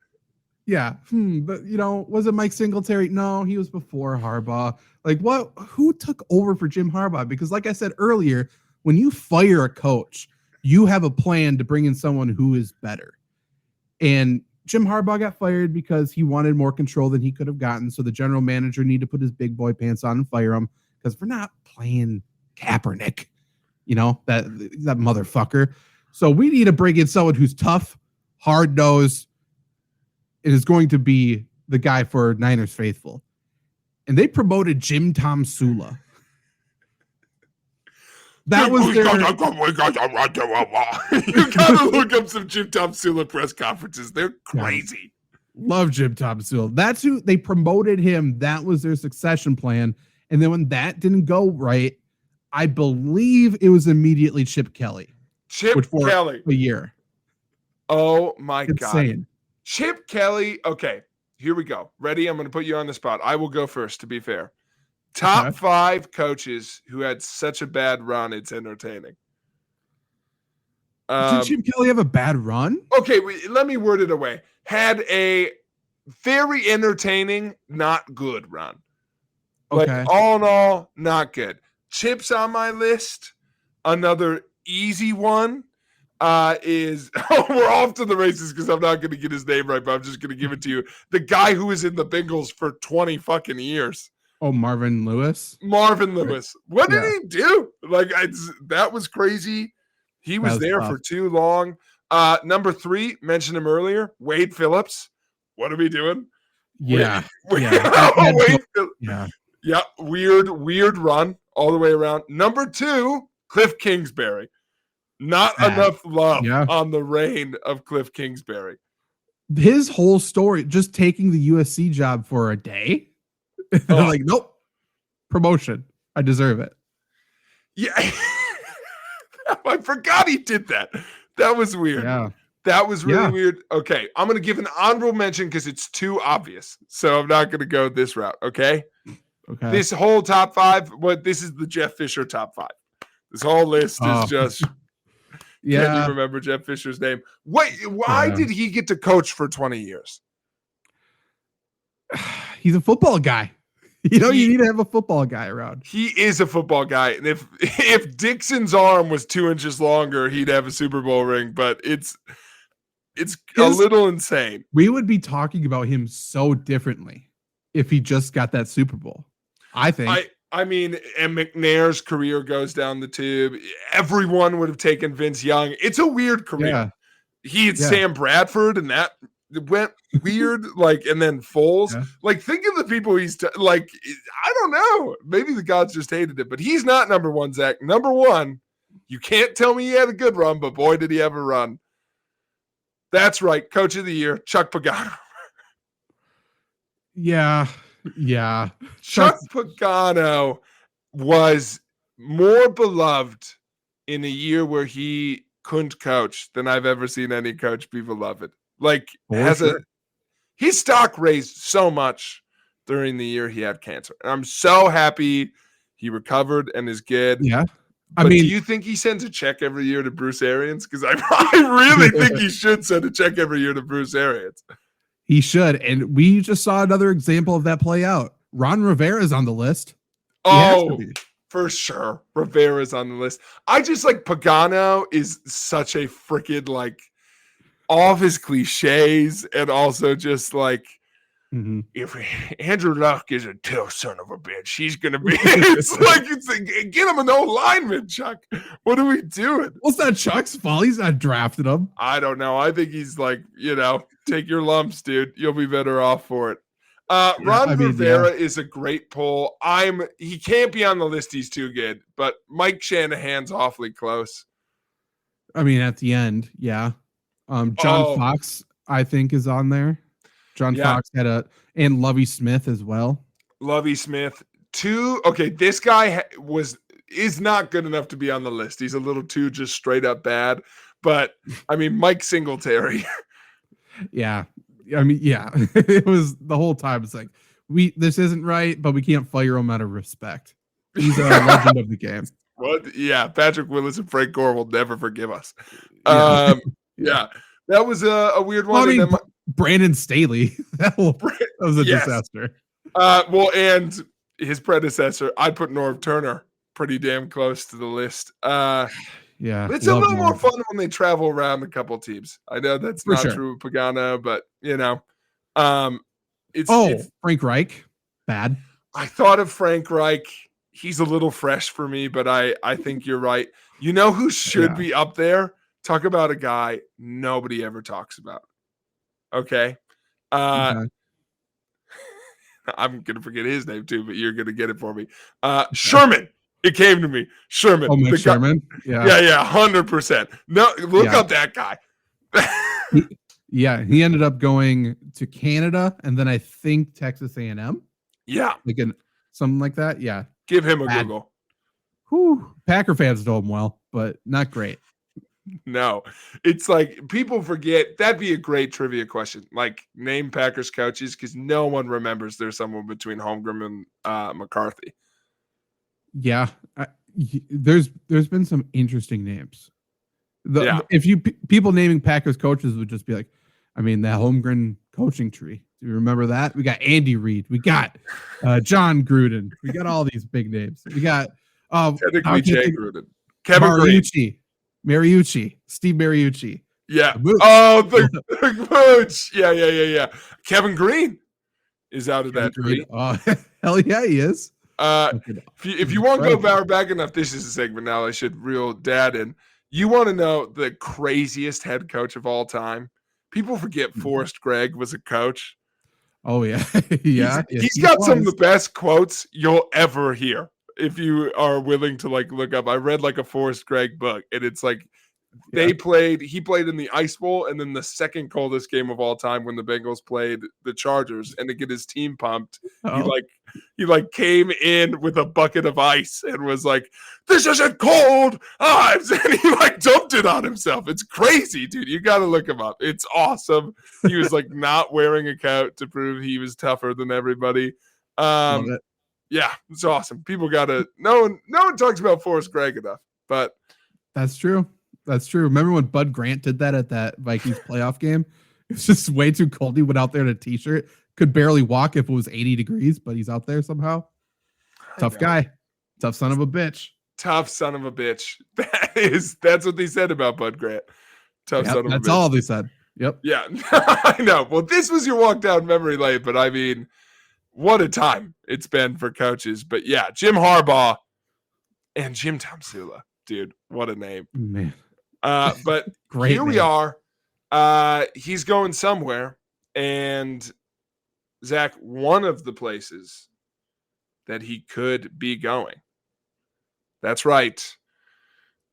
Yeah. But, was it Mike Singletary? No, he was before Harbaugh. Like, what? Who took over for Jim Harbaugh? Because like I said earlier, when you fire a coach, you have a plan to bring in someone who is better. And Jim Harbaugh got fired because he wanted more control than he could have gotten. So the general manager needed to put his big boy pants on and fire him because we're not playing Kaepernick, that motherfucker. So we need to bring in someone who's tough, hard-nosed, and is going to be the guy for Niners faithful. And they promoted Jim Tom Sula. That was their... You gotta look up some Jim Tom Sula press conferences. They're crazy. Love Jim Tom Sula. That's who they promoted him. That was their succession plan. And then when that didn't go right, I believe it was immediately Chip Kelly. Kelly. A year. Oh my God. Chip Kelly. Okay. Here we go. Ready? I'm going to put you on the spot. I will go first, to be fair. Top 5 coaches who had such a bad run, it's entertaining. Did Jim Kelly have a bad run? Okay, let me word it away. Had a very entertaining, not good run. Like, all in all, not good. Chips on my list. Another easy one is we're off to the races because I'm not going to get his name right, but I'm just going to give it to you. The guy who was in the Bengals for 20 fucking years. Oh, Marvin Lewis. What did he do? Like, that was crazy. He was there for too long. Number 3, mentioned him earlier, Wade Phillips. What are we doing? Yeah. Yeah. Weird run all the way around. Number 2, Cliff Kingsbury. Not enough love on the reign of Cliff Kingsbury. His whole story, just taking the USC job for a day. They're like, nope, promotion. I deserve it. Yeah. I forgot he did that. That was weird. Yeah. That was really weird. Okay. I'm going to give an honorable mention because it's too obvious. So I'm not going to go this route. Okay. This whole top 5, this is the Jeff Fisher top 5. This whole list is just... Can you remember Jeff Fisher's name? Wait, why did he get to coach for 20 years? He's a football guy. You need to have a football guy around. He is a football guy. And if Dixon's arm was 2 inches longer, he'd have a Super Bowl ring. But it's a little insane. We would be talking about him so differently if he just got that Super Bowl. I think. I mean, and McNair's career goes down the tube. Everyone would have taken Vince Young. It's a weird career. Yeah. He had Sam Bradford, and that went weird. And then Foles. Yeah. Like, think of the people he's I don't know. Maybe the gods just hated it, but he's not number 1, Zach. Number 1, you can't tell me he had a good run, but boy, did he ever run. That's right. Coach of the Year, Chuck Pagano. Yeah. Chuck Pagano was more beloved in a year where he couldn't coach than I've ever seen any coach be beloved. Like, his stock raised so much during the year he had cancer. And I'm so happy he recovered and is good. Yeah. But do you think he sends a check every year to Bruce Arians? Because I really think he should send a check every year to Bruce Arians. He should. And we just saw another example of that play out. Ron Rivera's on the list. For sure. Rivera's on the list. I just Pagano is such a freaking all of his cliches and also just if Andrew Luck is a tough son of a bitch, he's going to be. It's get him an old lineman, Chuck. What are we doing? What's that Chuck's fault? He's not drafting him. I don't know. I think he's take your lumps, dude. You'll be better off for it. Ron Rivera is a great pull. He can't be on the list. He's too good, but Mike Shanahan's awfully close. I mean, at the end, yeah. John Fox, I think, is on there. Fox had and Lovie Smith as well. Lovie Smith, okay, this guy is not good enough to be on the list. He's a little too just straight up bad. But I mean, Mike Singletary. Yeah. I mean, yeah. It was the whole time. It's like, this isn't right, but we can't fire him out of respect. He's a legend of the game. What? Yeah, Patrick Willis and Frank Gore will never forgive us. Yeah. That was a weird one. Well, I mean, Brandon Staley. That was a disaster. And his predecessor, I'd put Norv Turner pretty damn close to the list. Yeah, it's a little more fun when they travel around a couple teams. I know that's not true with Pagano, but it's Frank Reich, bad. I thought of Frank Reich. He's a little fresh for me, but I think you're right. You know who should be up there? Talk about a guy nobody ever talks about. Okay. I'm gonna forget his name too, but you're gonna get it for me. Sherman. It came to me. Sherman. Oh, Mick Sherman? Yeah, 100%. No, look up that guy. He ended up going to Canada and then I think Texas A&M. Yeah. Something like that. Yeah. Give him a Google. Whew. Packer fans know him well, but not great. No, it's like people forget. That'd be a great trivia question. Like name Packers coaches because no one remembers there's someone between Holmgren and McCarthy. Yeah, there's been some interesting names. Yeah. If you people naming Packers coaches would just be like, I mean, that Holmgren coaching tree. Do you remember that? We got Andy Reid. We got John Gruden. We got all these big names. We got technically Jay Gruden, Kevin Mariucci, Steve Mariucci. Yeah. The Mooch. Yeah. Kevin Green is out of that tree. Oh, hell yeah, he is. If you want to go back enough, this is a segment now I should reel Dad in. You want to know the craziest head coach of all time? People forget Forrest Gregg was a coach. Oh, yeah. Yeah. He's got some of the best quotes you'll ever hear if you are willing to like look up. I read like a Forrest Gregg book, and it's like he played in the Ice Bowl, and then the second coldest game of all time when the Bengals played the Chargers, and to get his team pumped, he came in with a bucket of ice and was like, "This isn't cold ice," and he like dumped it on himself. It's crazy, dude. You got to look him up. It's awesome. He was like not wearing a coat to prove he was tougher than everybody. Yeah, it's awesome. People gotta no one talks about Forrest Gregg enough, but that's true. That's true. Remember when Bud Grant did that at that Vikings playoff game? It's just way too cold. He went out there in a t-shirt, could barely walk if it was 80 degrees, but he's out there somehow. Tough guy. Tough son of a bitch. Tough son of a bitch. That's what they said about Bud Grant. Tough son of a bitch. That's all they said. Yep. Yeah, I know. Well, this was your walk down memory lane, but I mean, what a time it's been for coaches. But yeah, Jim Harbaugh and Jim Tomsula. Dude, what a name. Man. But great here we are. He's going somewhere. And Zach, one of the places that he could be going. That's right.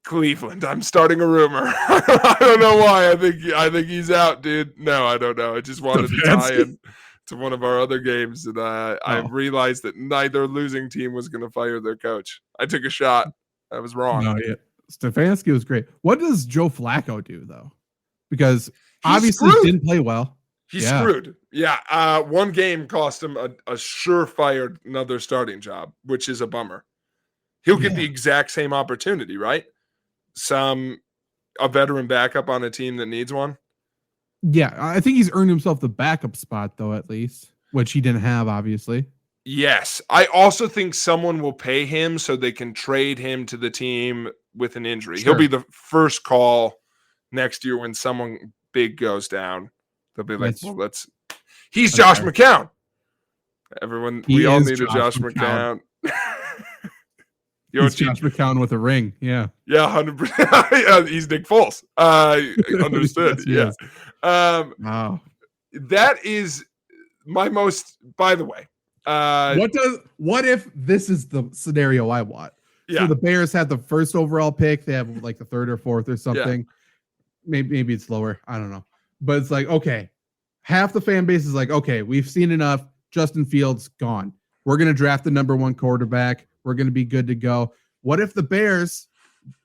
Cleveland. I'm starting a rumor. I don't know why. I think he's out, dude. No, I don't know. I just wanted to tie in to one of our other games, and I realized that neither losing team was going to fire their coach. I took a shot. I was wrong. No, yeah. Stefanski was great. What does Joe Flacco do though? Because obviously he didn't play well. He's screwed. Yeah. One game cost him a surefire another starting job, which is a bummer. He'll get the exact same opportunity, right? A veteran backup on a team that needs one. Yeah, I think he's earned himself the backup spot though, at least, which he didn't have, obviously. Yes. I also think someone will pay him so they can trade him to the team with an injury. Sure. He'll be the first call next year when someone big goes down. They'll be like, he's Josh McCown. Everyone, we all need a Josh McCown. He's Josh McCown with a ring. Yeah. Yeah, 100%. He's Nick Foles. Understood. Yes, yeah. Wow. That is my most, by the way. What if this is the scenario I want? Yeah. So the Bears had the first overall pick. They have like the third or fourth or something. Yeah. Maybe it's lower. I don't know. But it's like, okay, half the fan base is like, okay, we've seen enough. Justin Fields gone. We're going to draft the number one quarterback. We're going to be good to go. What if the Bears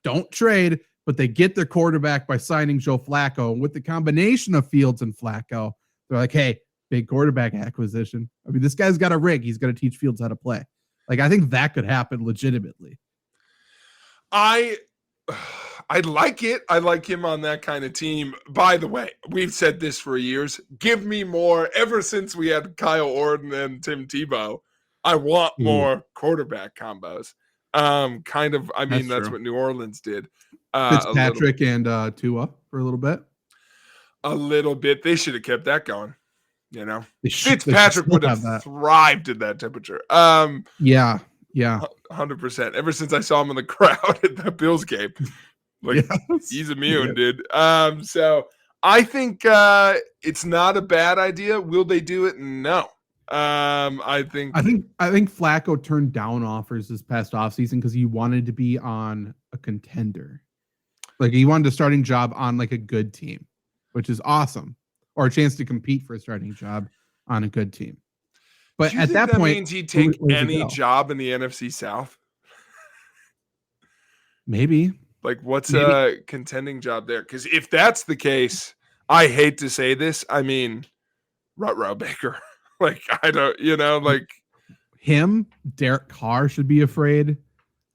don't trade, but they get their quarterback by signing Joe Flacco? And with the combination of Fields and Flacco, they're like, hey, big quarterback acquisition. I mean, this guy's got a rig. He's going to teach Fields how to play. Like, I think that could happen legitimately. I like it. I like him on that kind of team. By the way, we've said this for years. Give me more. Ever since we had Kyle Orton and Tim Tebow, I want more quarterback combos. That's what New Orleans did. Fitzpatrick and Tua for a little bit. A little bit. They should have kept that going. You know, Fitzpatrick would have thrived in that temperature. Yeah. 100%. Ever since I saw him in the crowd at the Bills game, he's immune, dude. So I think it's not a bad idea. Will they do it? No. I think Flacco turned down offers this past offseason because he wanted to be on a contender. Like he wanted a starting job on like a good team, which is awesome. Or a chance to compete for a starting job on a good team. But at that point, means he'd take any job in the NFC South. Maybe. Like, what's Maybe a contending job there? Because if that's the case, I hate to say this. I mean, Ruh-Roh Baker. Like, I don't, like, him, Derek Carr should be afraid.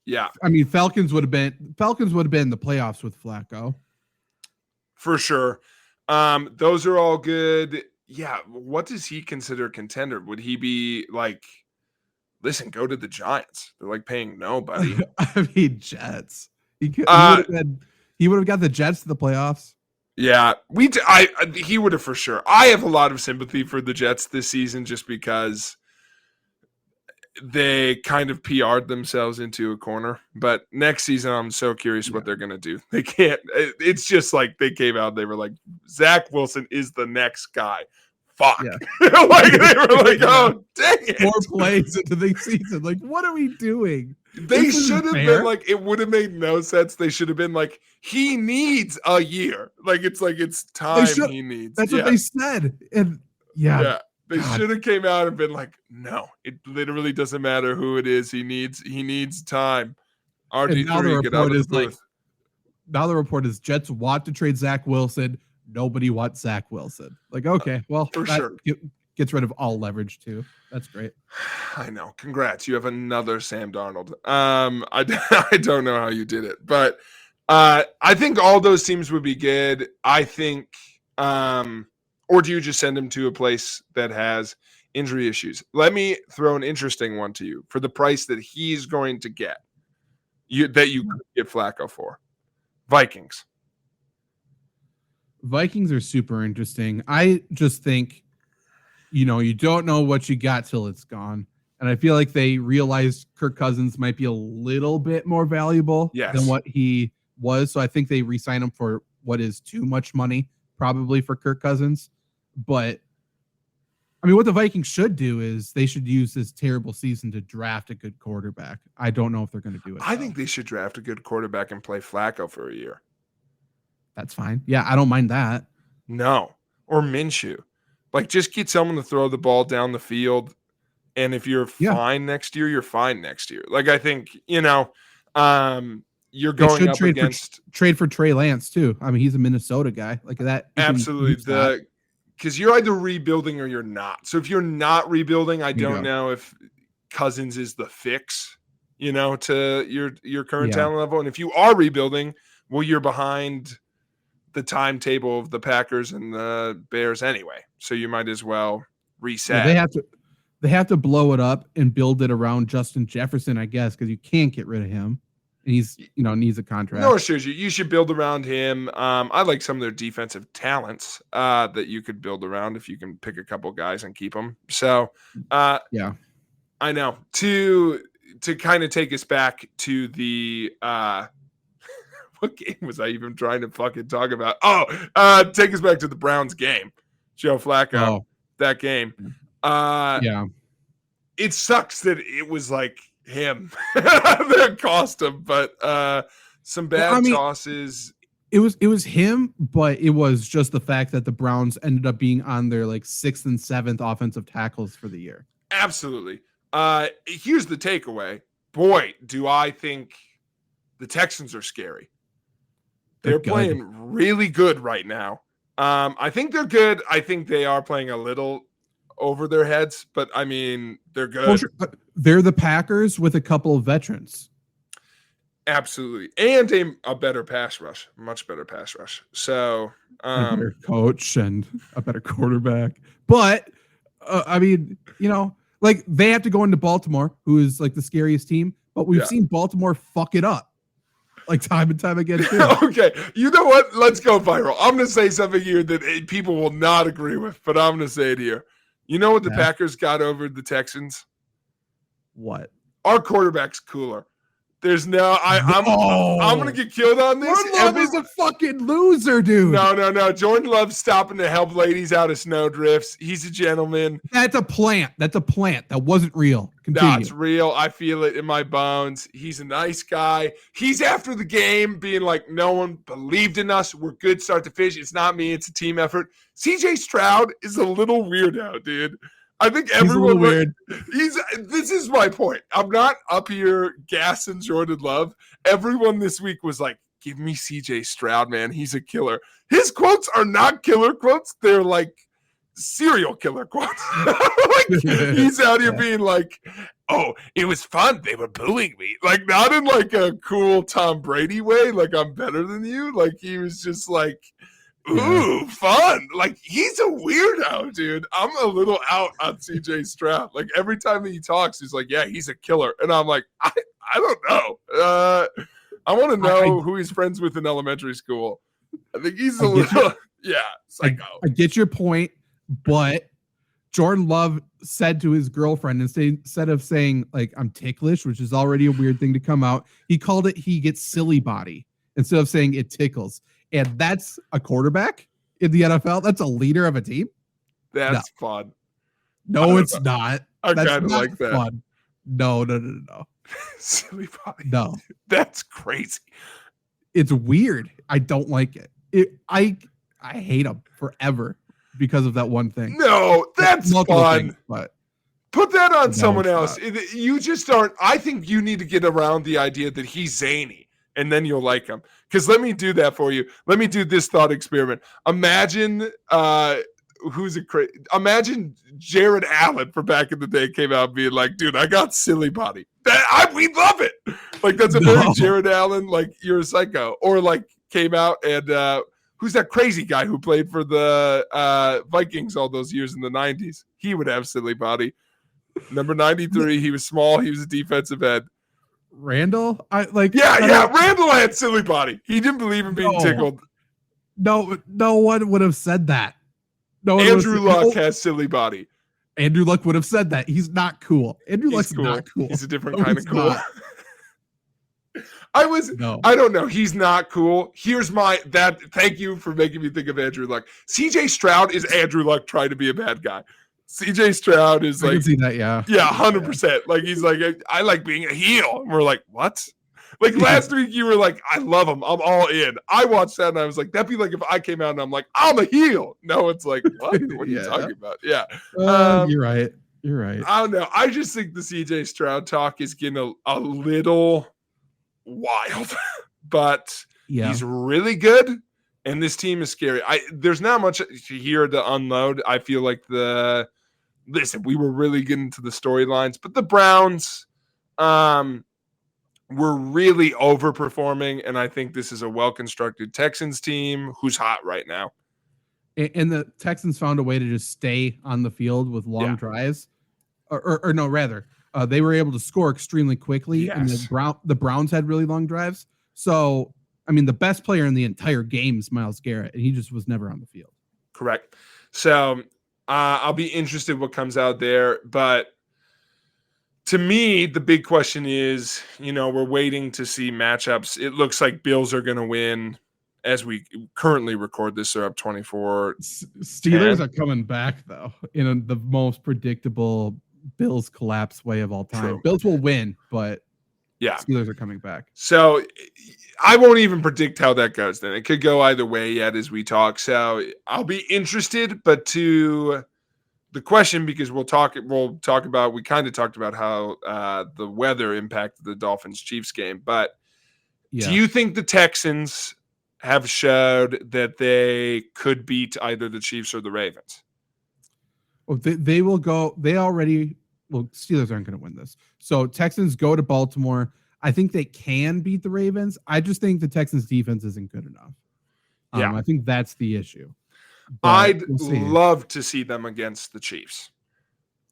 yeah, I mean, Falcons would have been in the playoffs with Flacco. for sure. Those are all good. Yeah, what does he consider a contender? Would he be like, listen, go to the Giants? They're like paying nobody. I mean, Jets. He would have got the Jets to the playoffs. Yeah, he would have for sure. I have a lot of sympathy for the Jets this season just because they kind of PR'd themselves into a corner. But next season, I'm so curious what they're going to do. They can't. It's just like they came out. They were like, Zach Wilson is the next guy. Fuck. Yeah. Like they were like, oh, dang it. 4 plays into the season. Like, what are we doing? They should have been like, it would have made no sense. They should have been like, he needs a year. Like, it's time he needs. That's what they said. And yeah. They should have came out and been like, no, it literally doesn't matter who it is. He needs time. RG3, get out of the booth. Now the report is Jets want to trade Zach Wilson. Nobody wants Zach Wilson. Like, okay, well, for sure. Gets rid of all leverage too. That's great. I know. Congrats. You have another Sam Darnold. I don't know how you did it, but I think all those teams would be good. I think, or do you just send him to a place that has injury issues? Let me throw an interesting one to you for the price that he's going to get. That you could get Flacco for. Vikings. Vikings are super interesting. I just think, you don't know what you got till it's gone. And I feel like they realized Kirk Cousins might be a little bit more valuable than what he was. So I think they re-sign him for what is too much money, probably for Kirk Cousins. But I mean, what the Vikings should do is they should use this terrible season to draft a good quarterback. I don't know if they're going to do it. I think they should draft a good quarterback and play Flacco for a year. That's fine. Yeah, I don't mind that. No. Or Minshew. Like, just get someone to throw the ball down the field. And if you're fine next year, you're fine next year. Like, I think, you're going up against... trade for Trey Lance, too. I mean, he's a Minnesota guy. Like that. Absolutely. Because you're either rebuilding or you're not. So if you're not rebuilding, I don't know if Cousins is the fix, to your current talent level. And if you are rebuilding, well, you're behind the timetable of the Packers and the Bears anyway. So you might as well reset. Yeah, they have to blow it up and build it around Justin Jefferson, I guess, because you can't get rid of him. And he's, needs a contract. No, sure. You should build around him. I like some of their defensive talents that you could build around if you can pick a couple guys and keep them. So, yeah, I know. To kind of take us back to the what game was I even trying to fucking talk about? Take us back to the Browns game. Joe Flacco, that game. Yeah. It sucks that it was like him that cost him, but some bad tosses. It was him, but it was just the fact that the Browns ended up being on their like 6th and 7th offensive tackles for the year. Absolutely. Here's the takeaway. Boy, do I think the Texans are scary. They're playing really good right now. I think they're good. I think they are playing a little over their heads, but I mean, they're good. Well, sure. They're the Packers with a couple of veterans. Absolutely. And a better pass rush, much better pass rush. So, a better coach and a better quarterback. But, I mean, like they have to go into Baltimore, who is like the scariest team, but we've seen Baltimore fuck it up. Like time and time again. Too. Okay. You know what? Let's go viral. I'm going to say something here that people will not agree with, but I'm going to say it here. You know what the Packers got over the Texans? What? Our quarterback's cooler. There's no, I'm going to get killed on this. Jordan Love is a fucking loser, dude. No. Jordan Love's stopping to help ladies out of snowdrifts. He's a gentleman. That's a plant. That wasn't real. Continue. That's real. I feel it in my bones. He's a nice guy. He's after the game being like, no one believed in us. We're good start to finish. It's not me. It's a team effort. CJ Stroud is a little weirdo, dude. I think everyone weird. This is my point. I'm not up here gassing Jordan Love. Everyone this week was like, give me CJ Stroud, man. He's a killer. His quotes are not killer quotes. They're like serial killer quotes. Like he's out here being like, oh, it was fun. They were booing me. Like not in like a cool Tom Brady way. Like I'm better than you. Like he was just like, ooh, fun. Like he's a weirdo, dude. I'm a little out on CJ Stroud. Like every time he talks, he's like, yeah, he's a killer. And I'm like, I don't know. I want to know who he's friends with in elementary school. I think he's a little, psycho. I get your point, but Jordan Love said to his girlfriend, instead of saying like I'm ticklish, which is already a weird thing to come out, he called it he gets silly body instead of saying it tickles. And that's a quarterback in the NFL. That's a leader of a team. That's fun. No, it's not. I kind of like that. Fun. No. Silly body. No. That's crazy. It's weird. I don't like it. I hate him forever because of that one thing. No, that's fun. Things, but put that on someone else. You just aren't. I think you need to get around the idea that he's zany, and then you'll like him. Because let me do that for you. Let me do this thought experiment. Imagine imagine Jared Allen from back in the day came out being like, dude, I got silly body. We love it. Like that's a very Jared Allen, like you're a psycho. Or like came out and who's that crazy guy who played for the Vikings all those years in the 90s? He would have silly body. Number 93, he was small, he was a defensive end. Randall? Randall had silly body. He didn't believe in being tickled. No one would have said that. Andrew Luck has silly body. Andrew Luck would have said that. He's not cool. Andrew Luck's cool. Not cool. He's a different kind of cool. I don't know. He's not cool. Thank you for making me think of Andrew Luck. CJ Stroud is Andrew Luck trying to be a bad guy. CJ Stroud is like, I can see that, yeah. Yeah, 100%. Like he's like, I like being a heel. And we're like, what? Like last week you were like, I love him. I'm all in. I watched that and I was like, that'd be like if I came out and I'm like, I'm a heel. No, it's like, what? What are you talking about? Yeah. You're right. I don't know. I just think the CJ Stroud talk is getting a little wild, but he's really good. And this team is scary. There's not much here to unload. I feel like we were really getting to the storylines, but the Browns were really overperforming, and I think this is a well-constructed Texans team who's hot right now. And the Texans found a way to just stay on the field with long drives. Or no, rather, they were able to score extremely quickly, and the Browns had really long drives. So, I mean, the best player in the entire game is Myles Garrett, and he just was never on the field. Correct. So I'll be interested what comes out there. But to me, the big question is, we're waiting to see matchups. It looks like Bills are going to win. As we currently record this, they're up 24. Steelers are coming back, though, in the most predictable Bills collapse way of all time. True. Bills will win, but Steelers are coming back. So I won't even predict how that goes then. It could go either way yet as we talk. So I'll be interested, but to the question, because we kind of talked about how the weather impacted the Dolphins-Chiefs game, but do you think the Texans have showed that they could beat either the Chiefs or the Ravens? Well, they will go. Steelers aren't going to win this. So Texans go to Baltimore. I think they can beat the Ravens. I just think the Texans defense isn't good enough. I think that's the issue. But I'd love to see them against the Chiefs.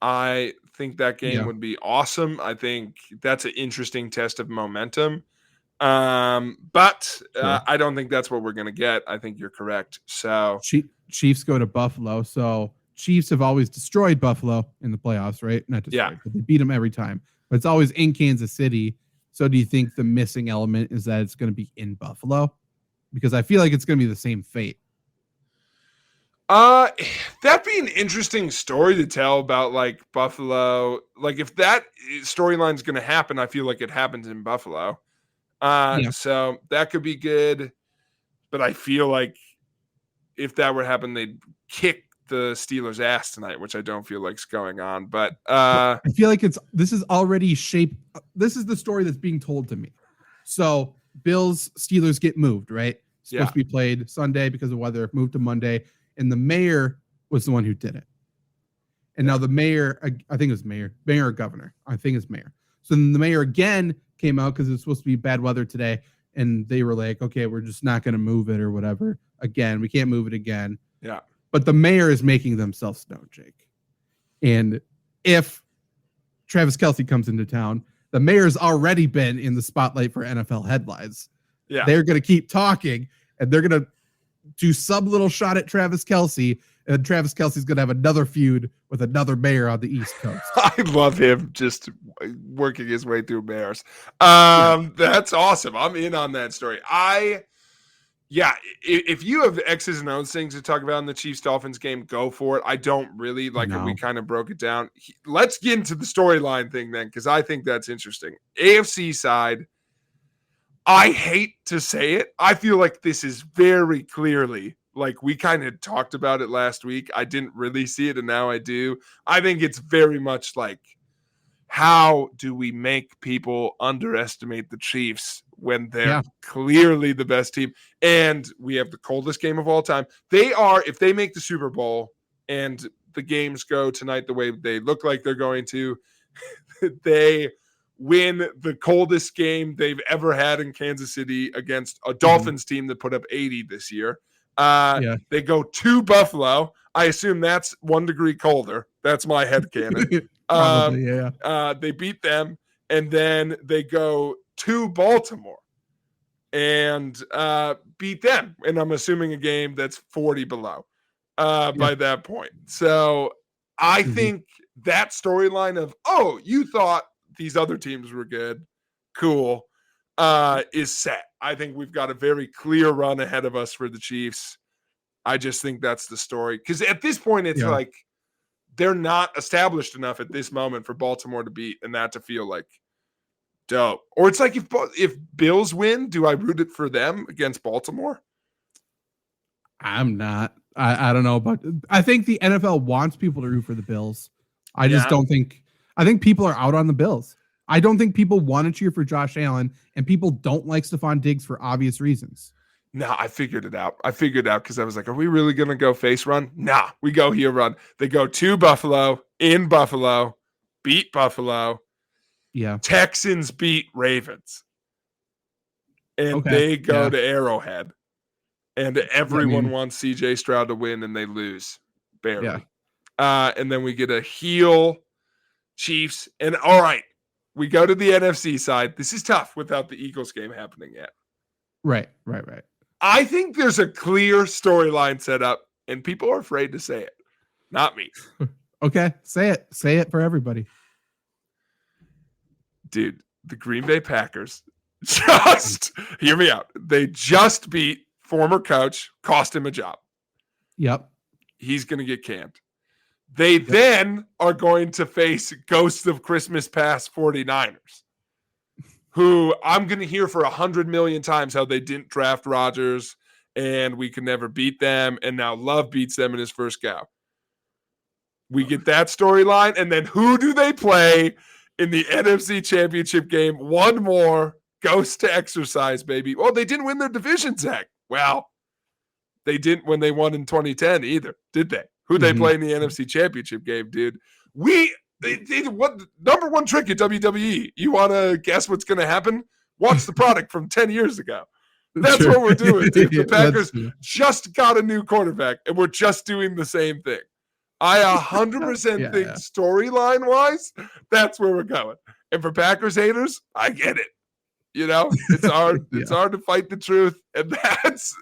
I think that game would be awesome. I think that's an interesting test of momentum. But I don't think that's what we're going to get. I think you're correct. So Chiefs go to Buffalo. So Chiefs have always destroyed Buffalo in the playoffs, right? Not destroyed, but they beat them every time. But it's always in Kansas City. So do you think the missing element is that it's going to be in Buffalo? Because I feel like it's going to be the same fate. That'd be an interesting story to tell about like Buffalo. Like if that storyline is going to happen, I feel like it happens in Buffalo. So that could be good. But I feel like if that were to happen, they'd kick the Steelers' ass tonight, which I don't feel like is going on. But I feel like this is already shaped. This is the story that's being told to me. So Bills Steelers get moved, right? Supposed to be played Sunday because of weather, moved to Monday, and the mayor was the one who did it. And now the mayor, I think it was mayor or governor. I think it's mayor. So then the mayor again came out because it's supposed to be bad weather today. And they were like, okay, we're just not going to move it or whatever. Again, we can't move it again. Yeah. But the mayor is making themselves known, Jake. And if Travis Kelce comes into town, the mayor's already been in the spotlight for NFL headlines. Yeah. They're going to keep talking, and they're going to do some little shot at Travis Kelce, and Travis Kelce's going to have another feud with another mayor on the East Coast. I love him just working his way through mayors. That's awesome. I'm in on that story. If you have X's and O's things to talk about in the Chiefs-Dolphins game, go for it. I don't really like it. We kind of broke it down. Let's get into the storyline thing then, because I think that's interesting. AFC side, I hate to say it. I feel like this is very clearly, like we kind of talked about it last week. I didn't really see it, and now I do. I think it's very much like, how do we make people underestimate the Chiefs when they're clearly the best team? And we have the coldest game of all time. They are, if they make the Super Bowl and the games go tonight the way they look like they're going to, they win the coldest game they've ever had in Kansas City against a Dolphins team that put up 80 this year. They go to Buffalo. I assume that's 1 degree colder. That's my headcanon. Probably, they beat them, and then they go to Baltimore and beat them. And I'm assuming a game that's 40 below by that point. So I think that storyline of, oh, you thought these other teams were good, cool, is set. I think we've got a very clear run ahead of us for the Chiefs. I just think that's the story. Because at this point, it's like they're not established enough at this moment for Baltimore to beat and that to feel like dope. Or it's like if Bills win, do I root it for them against Baltimore? I'm not. I don't know, but I think the NFL wants people to root for the Bills. I just don't think – I think people are out on the Bills. I don't think people want to cheer for Josh Allen, and people don't like Stephon Diggs for obvious reasons. No, I figured it out. Because I was like, are we really going to go face run? Nah, we go heel run. They go to Buffalo, in Buffalo, beat Buffalo. Yeah. Texans beat Ravens. And they go to Arrowhead. And everyone wants CJ Stroud to win, and they lose. Barely. Yeah. And then we get a heel Chiefs. And all right, we go to the NFC side. This is tough without the Eagles game happening yet. Right. I think there's a clear storyline set up, and people are afraid to say it. Not me. Okay, say it. Say it for everybody. Dude, the Green Bay Packers just, hear me out. They just beat former coach, cost him a job. Yep. He's going to get canned. They then are going to face Ghosts of Christmas Past 49ers. Who I'm going to hear for 100 million times how they didn't draft Rodgers and we could never beat them. And now Love beats them in his first go. We get that storyline. And then who do they play in the NFC Championship game? One more goes to exercise, baby. Well, they didn't win their division, Zach. Well, they didn't when they won in 2010 either, did they? Who they play in the NFC Championship game, dude? What number one trick at WWE? You want to guess what's going to happen? Watch the product from 10 years ago. That's what we're doing, dude. The Packers just got a new quarterback, and we're just doing the same thing. I 100% think storyline-wise, that's where we're going. And for Packers haters, I get it. You know, it's hard. It's hard to fight the truth, and that's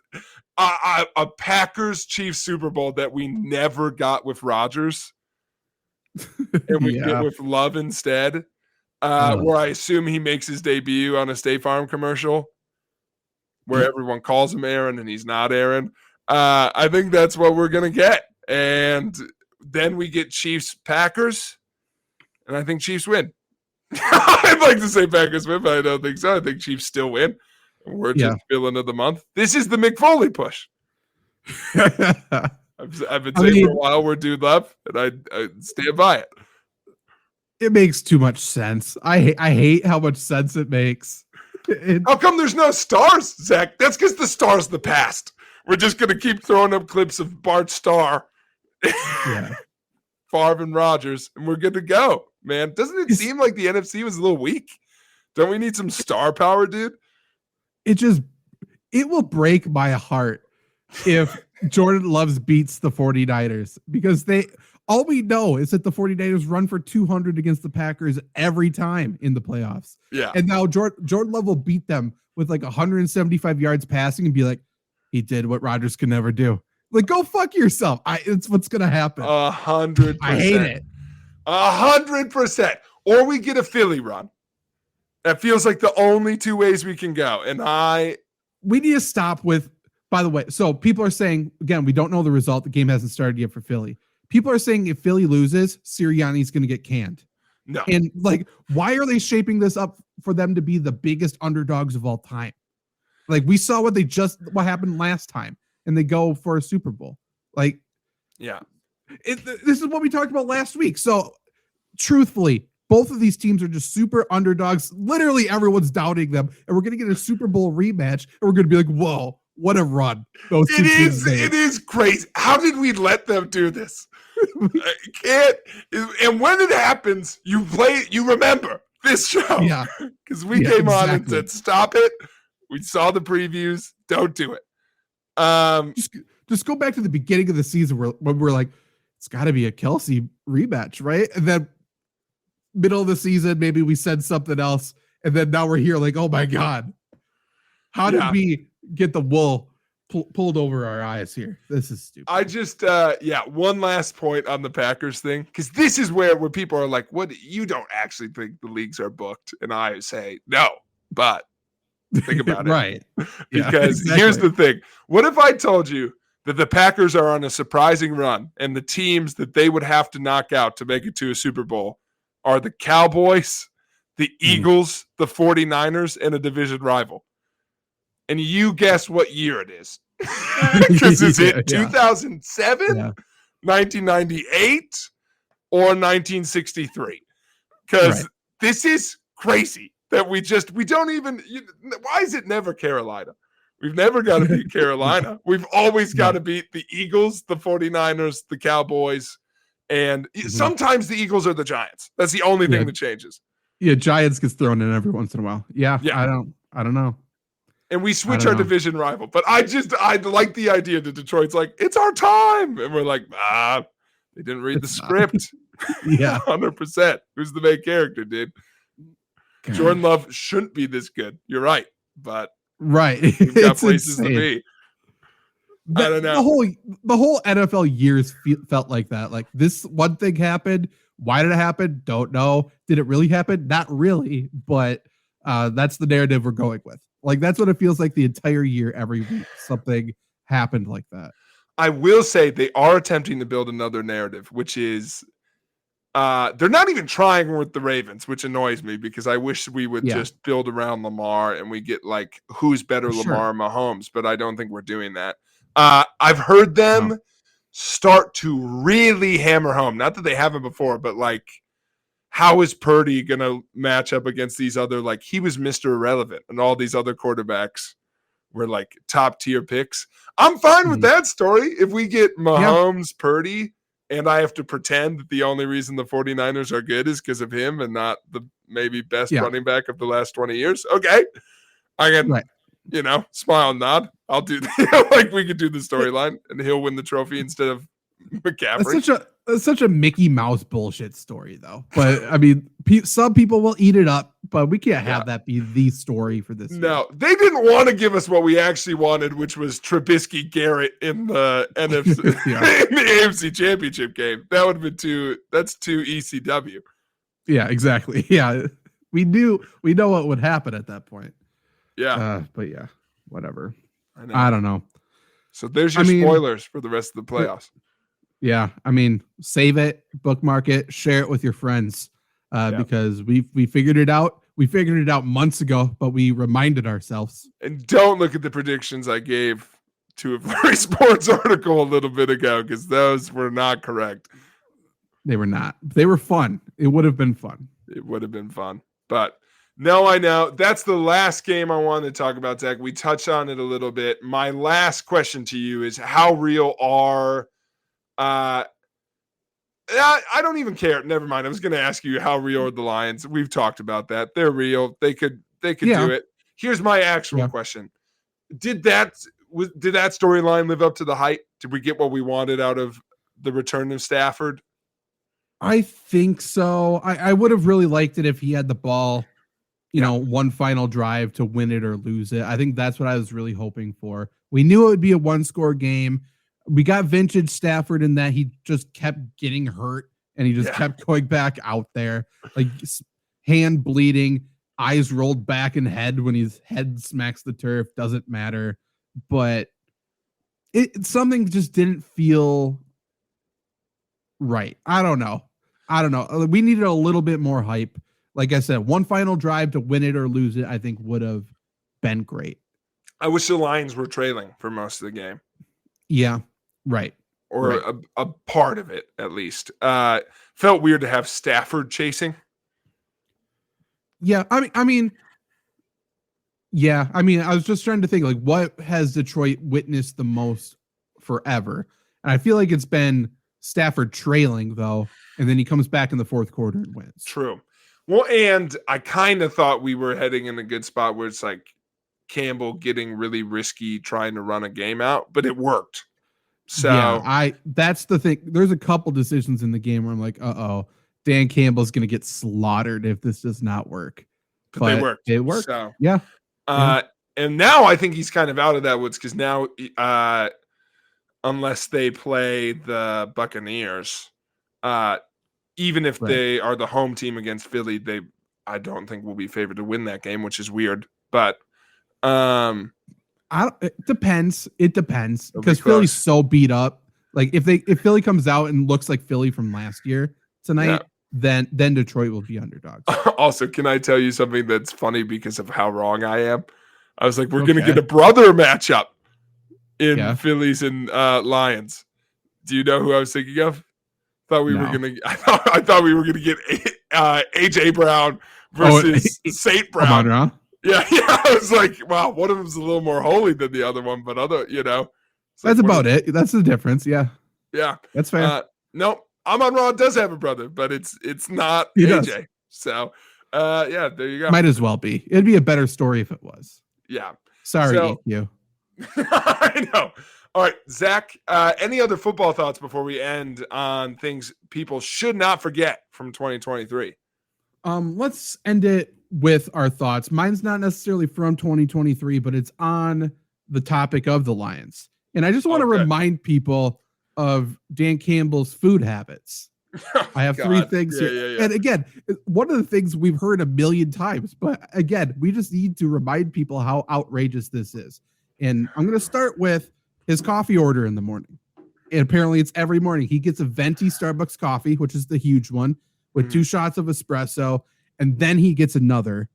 a Packers-Chiefs Super Bowl that we never got with Rodgers. And we get with Love instead, where I assume he makes his debut on a State Farm commercial where everyone calls him Aaron and he's not Aaron. I think that's what we're going to get. And then we get Chiefs-Packers, and I think Chiefs win. I'd like to say Packers win, but I don't think so. I think Chiefs still win. We're just villain of the month. This is the McFoley push. I've been saying for a while we're Dude Love, and I stand by it. It makes too much sense. I hate how much sense it makes. How come there's no stars, Zach? That's because the star's the past. We're just going to keep throwing up clips of Bart Starr, Yeah. Favre and Rodgers, and we're good to go, man. Doesn't it seem like the NFC was a little weak? Don't we need some star power, dude? It will break my heart if Jordan Loves beats the 49ers, because all we know is that the 49ers run for 200 against the Packers every time in the playoffs. Yeah. And now Jordan Love will beat them with like 175 yards passing and be like, he did what Rodgers could never do. Like, go fuck yourself. It's what's going to happen. 100%. I hate it. 100%. Or we get a Philly run. That feels like the only two ways we can go. And we need to stop with, by the way, so people are saying, again, we don't know the result. The game hasn't started yet for Philly. People are saying if Philly loses, Sirianni's going to get canned. No. And like, why are they shaping this up for them to be the biggest underdogs of all time? Like, we saw what happened last time, and they go for a Super Bowl. Like, yeah, this is what we talked about last week. So truthfully, both of these teams are just super underdogs. Literally everyone's doubting them, and we're going to get a Super Bowl rematch, and we're going to be like, whoa, what a run. Those two teams made. It is crazy. How did we let them do this? I can't. And when it happens, you remember this show. Yeah. Because we came on and said, stop it. We saw the previews. Don't do it. Just go back to the beginning of the season when we're like, it's got to be a Kelsey rematch, right? And then middle of the season, maybe we said something else, and then now we're here like, oh my God, how did we get the wool pulled over our eyes here? This is stupid. I just, one last point on the Packers thing, because this is where people are like, what, you don't actually think the leagues are booked? And I say, no, but think about it. Right. Because here's the thing. What if I told you that the Packers are on a surprising run and the teams that they would have to knock out to make it to a Super Bowl are the Cowboys, the Eagles, the 49ers, and a division rival? And you guess what year it is. Because is it 2007, 1998, or 1963? Because this is crazy that we don't even, why is it never Carolina? We've never got to beat Carolina. We've always got to beat the Eagles, the 49ers, the Cowboys, and sometimes the Eagles are the Giants. That's the only thing that changes. Yeah, Giants gets thrown in every once in a while. Yeah. I don't know. And we switch our division rival. But I like the idea that Detroit's like, it's our time. And we're like, they didn't read the script. 100%. Who's the main character, dude? God. Jordan Love shouldn't be this good. You're right. But we've got places to be. I don't know. The whole NFL years felt like that. Like, this one thing happened. Why did it happen? Don't know. Did it really happen? Not really. But that's the narrative we're going with. Like, that's what it feels like the entire year. Every week, something happened like that. I will say they are attempting to build another narrative, which is they're not even trying with the Ravens, which annoys me because I wish we would just build around Lamar and we get like who's better, Lamar or Mahomes, but I don't think we're doing that. I've heard them start to really hammer home, not that they haven't before, but like, how is Purdy going to match up against these other, like, he was Mr. Irrelevant and all these other quarterbacks were like top tier picks. I'm fine with that story. If we get Mahomes, Purdy, and I have to pretend that the only reason the 49ers are good is because of him and not the maybe best running back of the last 20 years. Okay. I can, smile and nod. I'll do that. Like, we could do the storyline and he'll win the trophy instead of McCaffrey. That's such a Mickey Mouse bullshit story, though. But I mean, some people will eat it up, but we can't have that be the story for this. No, they didn't want to give us what we actually wanted, which was Trubisky Garrett in the NFC, in the AFC Championship game. That would have been that's too ECW. Yeah, exactly. Yeah, we know what would happen at that point. Yeah, but whatever. I don't know. So there's your spoilers for the rest of the playoffs. Yeah, save it, bookmark it, share it with your friends, because we figured it out. We figured it out months ago, but we reminded ourselves. And don't look at the predictions I gave to a Flurry Sports article a little bit ago, because those were not correct. They were not. They were fun. It would have been fun. It would have been fun. But No, I know. That's the last game I wanted to talk about, Zach. We touched on it a little bit. My last question to you is how real are I don't even care. Never mind. I was going to ask you how real are the Lions. We've talked about that. They're real. They could Yeah. do it. Here's my actual question. Did that storyline live up to the hype? Did we get what we wanted out of the return of Stafford? I think so. I would have really liked it if he had the ball, one final drive to win it or lose it. I think that's what I was really hoping for. We knew it would be a 1-score game. We got vintage Stafford in that he just kept getting hurt and he just kept going back out there, like hand bleeding, eyes rolled back in head when his head smacks the turf. Doesn't matter. But something just didn't feel right. I don't know. We needed a little bit more hype. Like I said, one final drive to win it or lose it, I think would have been great. I wish the Lions were trailing for most of the game. Yeah, right. Or right. A part of it, at least. Felt weird to have Stafford chasing. Yeah, I mean, I was just trying to think, like, what has Detroit witnessed the most forever? And I feel like it's been Stafford trailing, though, and then he comes back in the fourth quarter and wins. True. Well, and I kind of thought we were heading in a good spot where it's like Campbell getting really risky trying to run a game out, but it worked. So yeah, that's the thing. There's a couple decisions in the game where I'm like, Dan Campbell's gonna get slaughtered if this does not work. But they worked. It worked. So yeah. And now I think he's kind of out of that woods because now unless they play the Buccaneers, even if they are the home team against Philly, I don't think will be favored to win that game, which is weird. But it depends. It depends because Philly's so beat up. Like if Philly comes out and looks like Philly from last year tonight, then Detroit will be underdogs. Also, can I tell you something that's funny because of how wrong I am? I was like, we're going to get a brother matchup in Phillies and Lions. Do you know who I was thinking of? I thought we were going to get AJ Brown versus Saint Brown. Come on, Ron. Yeah. I was like, wow, one of them's a little more holy than the other one, but that's about it. That's the difference. Yeah. Yeah. That's fair. No, Amon-Ra does have a brother, but it's not AJ. Does. So, there you go. Might as well be. It'd be a better story if it was. Yeah. Sorry, EQ. I know. All right, Zach, any other football thoughts before we end on things people should not forget from 2023? Let's end it with our thoughts. Mine's not necessarily from 2023, but it's on the topic of the Lions. And I just want to remind people of Dan Campbell's food habits. I have 3 things here. Yeah. And again, one of the things we've heard a million times, but again, we just need to remind people how outrageous this is. And I'm going to start with his coffee order in the morning. And apparently it's every morning. He gets a venti Starbucks coffee, which is the huge one, with 2 shots of espresso. And then he gets another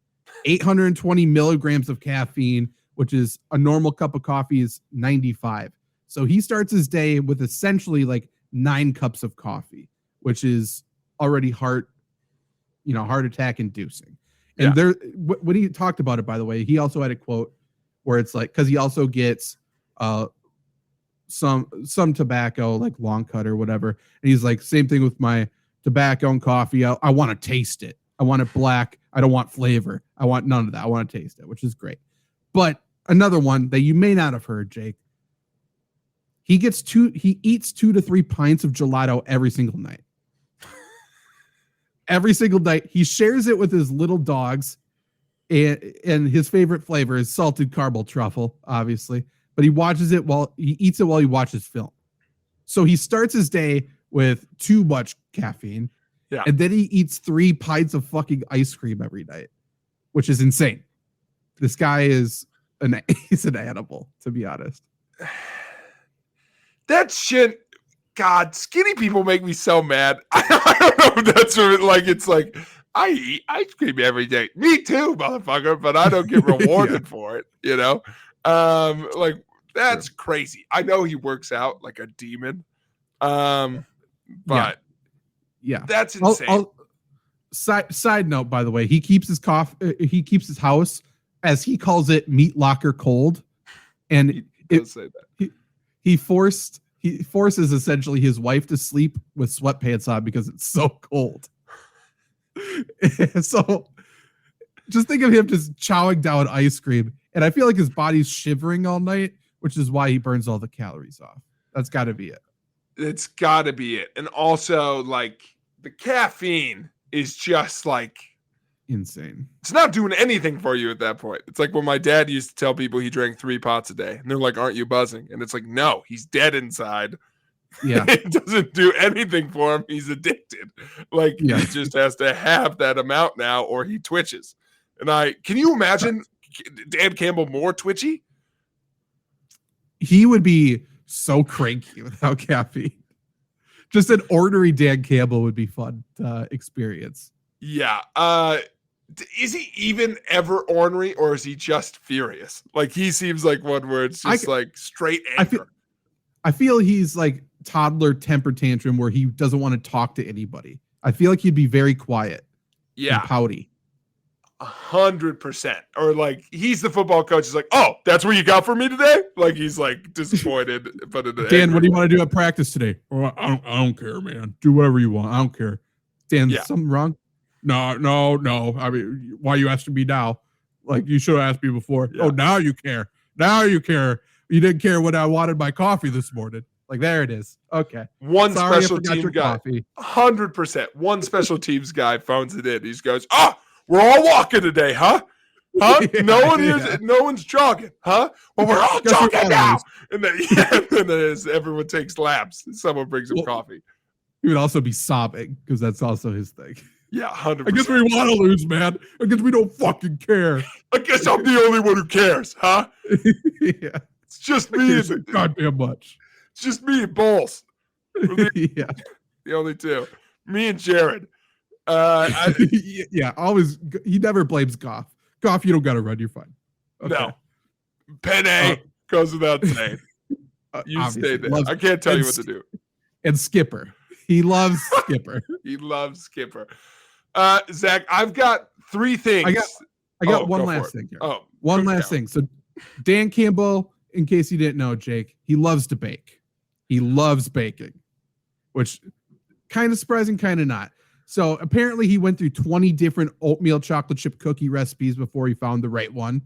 820 milligrams of caffeine, which is a normal cup of coffee is 95. So he starts his day with essentially like 9 cups of coffee, which is already heart attack inducing. And when he talked about it, by the way, he also had a quote where it's like, because he also gets some tobacco, like long cut or whatever. And he's like, same thing with my tobacco and coffee. I want to taste it. I want it black. I don't want flavor. I want none of that. I want to taste it, which is great. But another one that you may not have heard, Jake, he eats 2 to 3 pints of gelato every single night. Every single night. He shares it with his little dogs, and his favorite flavor is salted caramel truffle, obviously. But he eats it while he watches film. So he starts his day with too much caffeine. Yeah. And then he eats 3 pints of fucking ice cream every night, which is insane. This guy is he's an animal, to be honest. That shit, God, skinny people make me so mad. I don't know if that's what, it's like, I eat ice cream every day. Me too, motherfucker, but I don't get rewarded for it, that's crazy. I know he works out like a demon. But that's insane. Side note, by the way, he keeps his he keeps his house, as he calls it, meat locker cold, and say that. he forces essentially his wife to sleep with sweatpants on because it's so cold. So just think of him just chowing down ice cream, and I feel like his body's shivering all night, which is why he burns all the calories off. That's got to be it. It's got to be it. And also, like, the caffeine is just like insane. It's not doing anything for you at that point. It's like when my dad used to tell people he drank 3 pots a day, and they're like, "Aren't you buzzing?" And it's like, no, he's dead inside. Yeah. It doesn't do anything for him. He's addicted. Like, he just has to have that amount now, or he twitches. And can you imagine Dan Campbell more twitchy? He would be so cranky without caffeine. Just an ordinary Dan Campbell would be fun to experience. Yeah. Is he even or ornery, or is he just furious? Like, he seems like one where it's just like straight anger. I feel he's like toddler temper tantrum where he doesn't want to talk to anybody. I feel like he'd be very quiet. Yeah. And pouty. 100%. Or like, he's the football coach. He's like, "Oh, that's what you got for me today?" Like, he's like disappointed. But Dan, what do you want to do at practice today? Oh, I don't care, man. Do whatever you want. I don't care. Dan, something wrong? No. I mean, why are you asking me now? Like, you should have asked me before. Yeah. Oh, now you care. Now you care. You didn't care when I wanted my coffee this morning. Like, there it is. Okay. Special team guy. 100%. One special teams guy phones it in. He goes, "We're all walking today, huh? Huh? Yeah, no one's jogging, huh? Well, we're all jogging now." And then as everyone takes laps, someone brings him coffee. He would also be sobbing because that's also his thing. Yeah, 100%. I guess we want to lose, man. I guess we don't fucking care. I guess I'm the only one who cares, huh? Yeah. It's just me. Goddamn much. It's just me and Bowles. The only two. Me and Jared. Always. He never blames Goff. Goff, you don't got to run. You're fine. Okay. No. Penne goes without saying. You stay there. I can't tell you what to do. And Skipper. He loves Skipper. He loves Skipper. Zach, I've got 3 things. I got one last thing here. One last thing. So Dan Campbell, in case you didn't know, Jake, he loves to bake. He loves baking, which kind of surprising, kind of not. So apparently he went through 20 different oatmeal chocolate chip cookie recipes before he found the right one.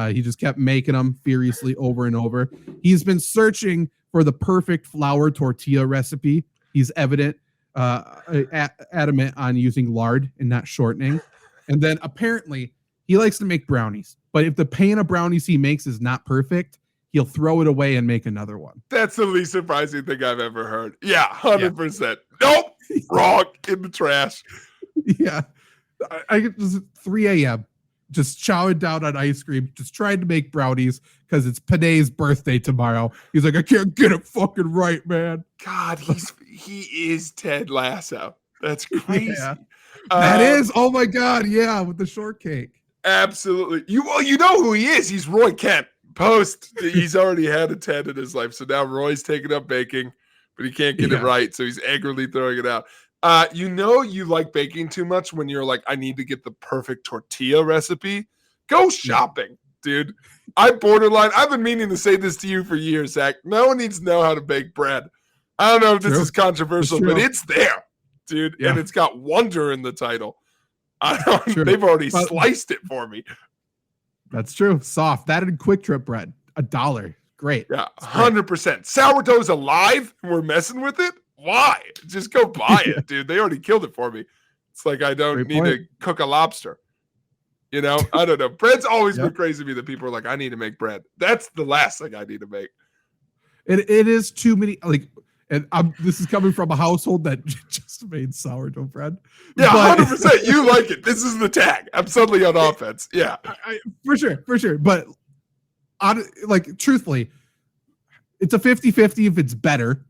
He just kept making them furiously over and over. He's been searching for the perfect flour tortilla recipe. He's adamant on using lard and not shortening. And then apparently he likes to make brownies. But if the pan of brownies he makes is not perfect, he'll throw it away and make another one. That's the least surprising thing I've ever heard. Yeah, 100%. Yeah. Nope. Wrong. In the trash. Yeah. I get 3 a.m. just chowing down on ice cream, just trying to make brownies because it's Panay's birthday tomorrow. He's like, I can't get it fucking right, man. God, he is Ted Lasso. That's crazy. Yeah. That is. Oh my God. Yeah. With the shortcake. Absolutely. You know who he is. He's Roy Kent. He's already had a Ted in his life. So now Roy's taking up baking, but he can't get it right. So he's angrily throwing it out. You like baking too much when you're like, I need to get the perfect tortilla recipe. Go shopping, dude. I've been meaning to say this to you for years, Zach. No one needs to know how to bake bread. I don't know if this is controversial, but it's there, dude. Yeah. And it's got wonder in the title. They've already sliced it for me. That's true. Soft. That and Quick Trip bread. $1. Great. Yeah, 100%. Sourdough's alive and we're messing with it? Why? Just go buy it, dude. They already killed it for me. It's like I don't need to cook a lobster. I don't know. Bread's always been crazy to me that people are like, I need to make bread. That's the last thing I need to make. It is too many. This is coming from a household that just made sourdough bread. Yeah, 100%. You like it. This is the tag. I'm suddenly on offense. Yeah, for sure. But truthfully, it's a 50-50 if it's better.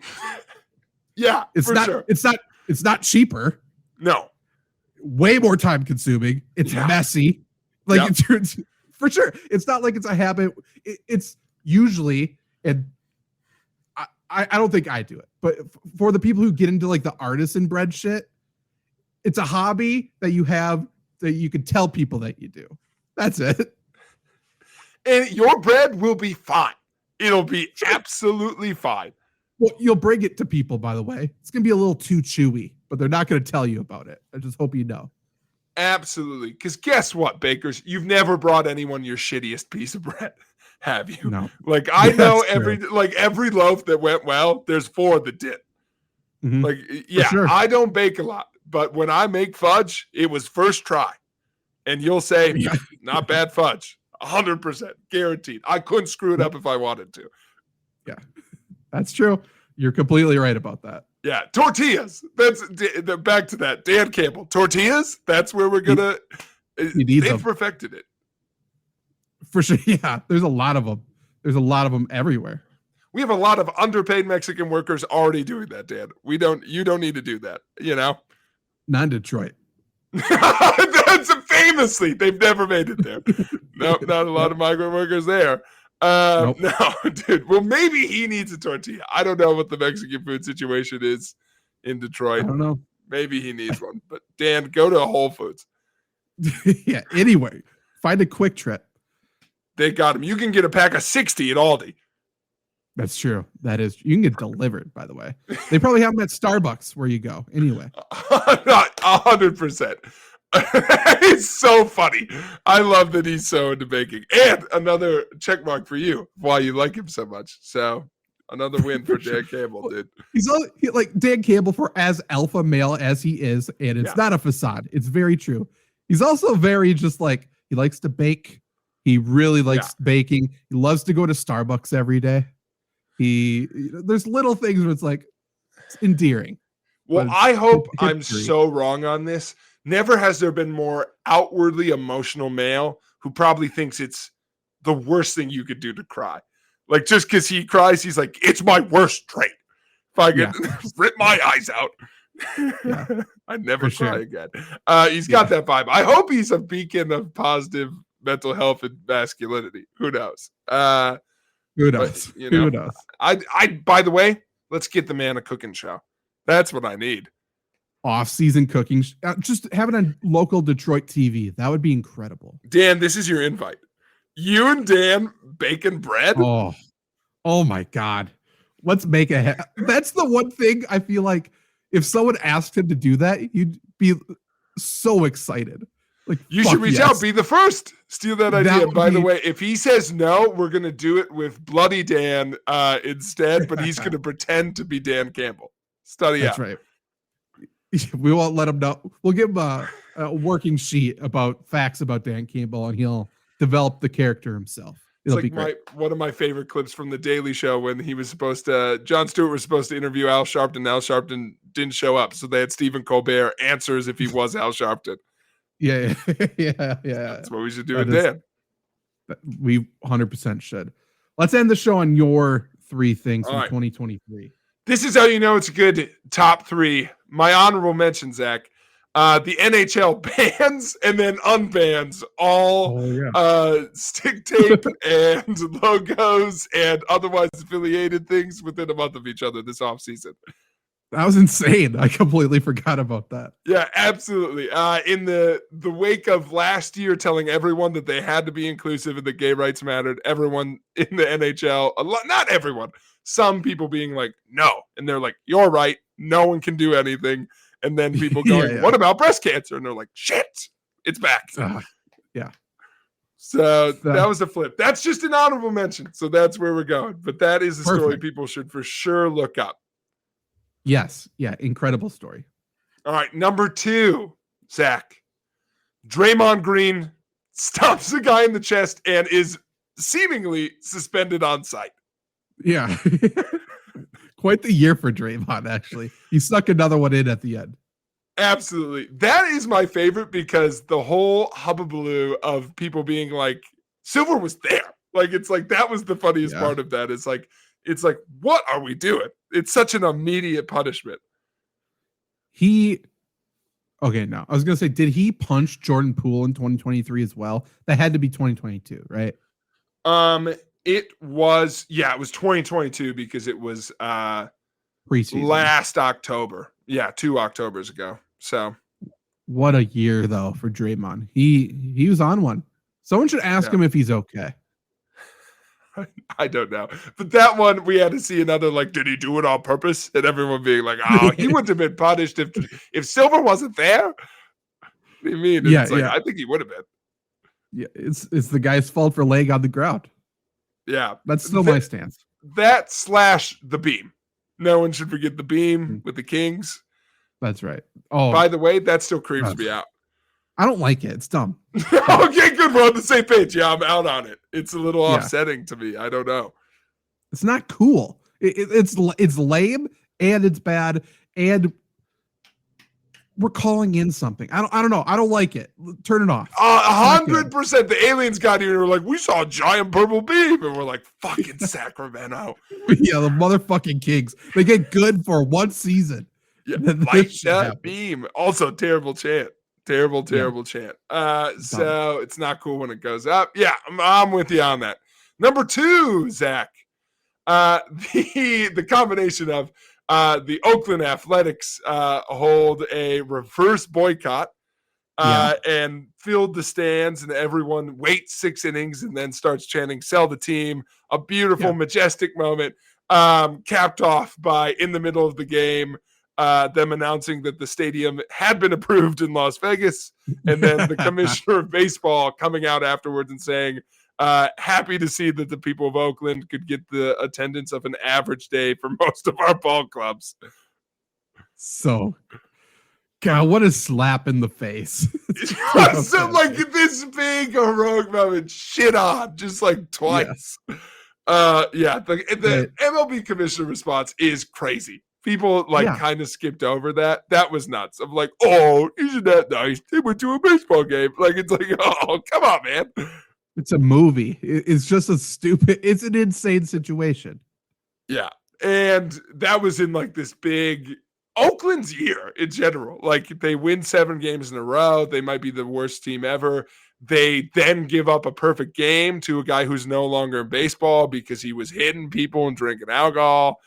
Yeah, it's not cheaper. No, way more time consuming. It's messy. It's for sure. It's not like it's a habit. It's usually, and I don't think I do it, but for the people who get into like the artisan bread shit, It's a hobby that you have that you can tell people that you do. That's it. And your bread will be fine. It'll be absolutely fine. Well, you'll bring it to people, by the way. It's going to be a little too chewy, but they're not going to tell you about it. I just hope you know. Absolutely. Because guess what, bakers? You've never brought anyone your shittiest piece of bread, have you? No. Like, I know every loaf that went well, there's 4 that did. Mm-hmm. Like, yeah, sure. I don't bake a lot, but when I make fudge, it was first try. And you'll say, not bad fudge. 100% guaranteed. I couldn't screw it up if I wanted to. Yeah, that's true. You're completely right about that. Yeah, tortillas. That's back to that. Dan Campbell, tortillas. That's where we're gonna. They've perfected it for sure. Yeah, there's a lot of them. There's a lot of them everywhere. We have a lot of underpaid Mexican workers already doing that, Dan. You don't need to do that. You know, not in Detroit. That's famously, they've never made it there. No, not a lot of migrant workers there. Nope. No, dude. Well, maybe he needs a tortilla. I don't know what the Mexican food situation is in Detroit. I don't know. Maybe he needs one. But Dan, go to Whole Foods. Yeah. Anyway, find a Quick Trip. They got him. You can get a pack of 60 at Aldi. That's true. That is. You can get delivered, by the way. They probably have them at Starbucks where you go. Anyway. Not 100%. It's so funny. I love that he's so into baking. And another check mark for you, why you like him so much. So another win for Dan Campbell, dude. He's like Dan Campbell, for as alpha male as he is, and it's not a facade. It's very true. He's also very just like, he likes to bake. He really likes baking. He loves to go to Starbucks every day. There's little things where it's like, it's endearing. Well, I hope I'm so wrong on this. Never has there been more outwardly emotional male who probably thinks it's the worst thing you could do to cry. Like, just because he cries, he's like, it's my worst trait. If I could rip my eyes out, I'd never cry again. He's got that vibe. I hope he's a beacon of positive mental health and masculinity. Who knows? Who knows? But, who knows? I by the way, let's get the man a cooking show. That's what I need. Off-season cooking, just having a local Detroit TV. That would be incredible. Dan, this is your invite. You and Dan baking bread. Oh my God. Let's make that's the one thing I feel like if someone asked him to do that, you'd be so excited. Like, you should reach out, be the first. Steal that idea. By the way, if he says no, we're going to do it with Bloody Dan instead, but he's going to pretend to be Dan Campbell. Study out. That's right. We won't let him know. We'll give him a working sheet about facts about Dan Campbell, and he'll develop the character himself. It'll be great. One of my favorite clips from The Daily Show when he was Jon Stewart was supposed to interview Al Sharpton. Al Sharpton didn't show up, so they had Stephen Colbert answer as if he was Al Sharpton. Yeah. That's what we should do with Dan. We 100% should. Let's end the show on your 3 things from 2023. This is how you know it's a good top 3. My honorable mention, Zach. The NHL bans and then unbans all stick tape and logos and otherwise affiliated things within a month of each other this offseason. That was insane. I completely forgot about that. Yeah, absolutely. In the wake of last year telling everyone that they had to be inclusive and that gay rights mattered, everyone in the NHL, not everyone, some people being like, no. And they're like, you're right. No one can do anything. And then people going, what about breast cancer? And they're like, shit, it's back. Yeah. So that was a flip. That's just an honorable mention. So that's where we're going. But that is a story people should for sure look up. Yes. Yeah. Incredible story. All right. Number 2, Zach. Draymond Green stomps a guy in the chest and is seemingly suspended on site. Yeah. Quite the year for Draymond, actually. He stuck another one in at the end. Absolutely. That is my favorite because the whole hubbubaloo of people being like, Silver was there. Like, it's like, that was the funniest part of that. It's like, what are we doing? It's such an immediate punishment. I was going to say, did he punch Jordan Poole in 2023 as well? That had to be 2022, right? It was 2022 because it was preseason last October. Yeah, 2 Octobers ago. So What a year though for Draymond. He was on one. Someone should ask him if he's okay. I don't know. But that one, we had to see another, like, did he do it on purpose? And everyone being like, oh, he wouldn't have been punished if Silver wasn't there. What do you mean? And Yeah, it's like, yeah. I think he would have been. Yeah, it's the guy's fault for laying on the ground. Yeah. That's still my stance. That / the beam. No one should forget the beam with the Kings. That's right. Oh, by the way, that still creeps me out. I don't like it. It's dumb. Okay, good. We're on the same page. Yeah, I'm out on it. It's a little offsetting to me. I don't know. It's not cool. It's lame and it's bad, and we're calling in something. I don't know. I don't like it. Turn it off. 100%. The aliens got here and were like, we saw a giant purple beam, and we're like, fucking Sacramento. Yeah, the motherfucking Kings. They get good for one season. Yeah, light that beam. Also, terrible chant. Terrible chant. So it's not cool when it goes up. Yeah, I'm with you on that. Number 2, Zach. The combination of the Oakland Athletics hold a reverse boycott and filled the stands, and everyone waits 6 innings and then starts chanting, sell the team. A beautiful, majestic moment, capped off by, in the middle of the game, them announcing that the stadium had been approved in Las Vegas, and then the commissioner of baseball coming out afterwards and saying, happy to see that the people of Oakland could get the attendance of an average day for most of our ball clubs. So, God, what a slap in the face. So, like, this big heroic moment, shit on, just like twice. The MLB commissioner response is crazy. People kind of skipped over that. That was nuts. I'm like, oh, isn't that nice? They went to a baseball game. Like, it's like, oh, come on, man. It's a movie. It's just it's an insane situation. Yeah. And that was in like this big Oakland's year in general. Like, they win 7 games in a row. They might be the worst team ever. They then give up a perfect game to a guy who's no longer in baseball because he was hitting people and drinking alcohol.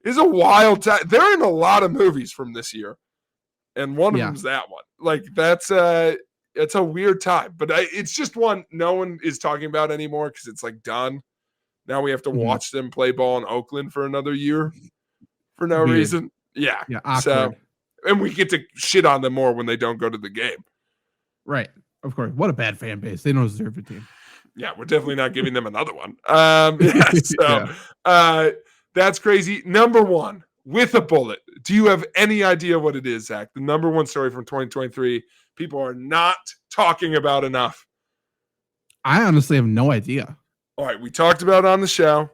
It's a wild time. They're in a lot of movies from this year, and one of them's that one. Like, it's a weird time, but it's just one no one is talking about anymore because it's like done. Now we have to watch them play ball in Oakland for another year for no reason. Yeah. Awkward. So, and we get to shit on them more when they don't go to the game. Right. Of course. What a bad fan base. They don't deserve a team. Yeah, we're definitely not giving them another one. That's crazy. Number 1, with a bullet. Do you have any idea what it is, Zach? The number 1 story from 2023 people are not talking about enough. I honestly have no idea. All right, we talked about it on the show,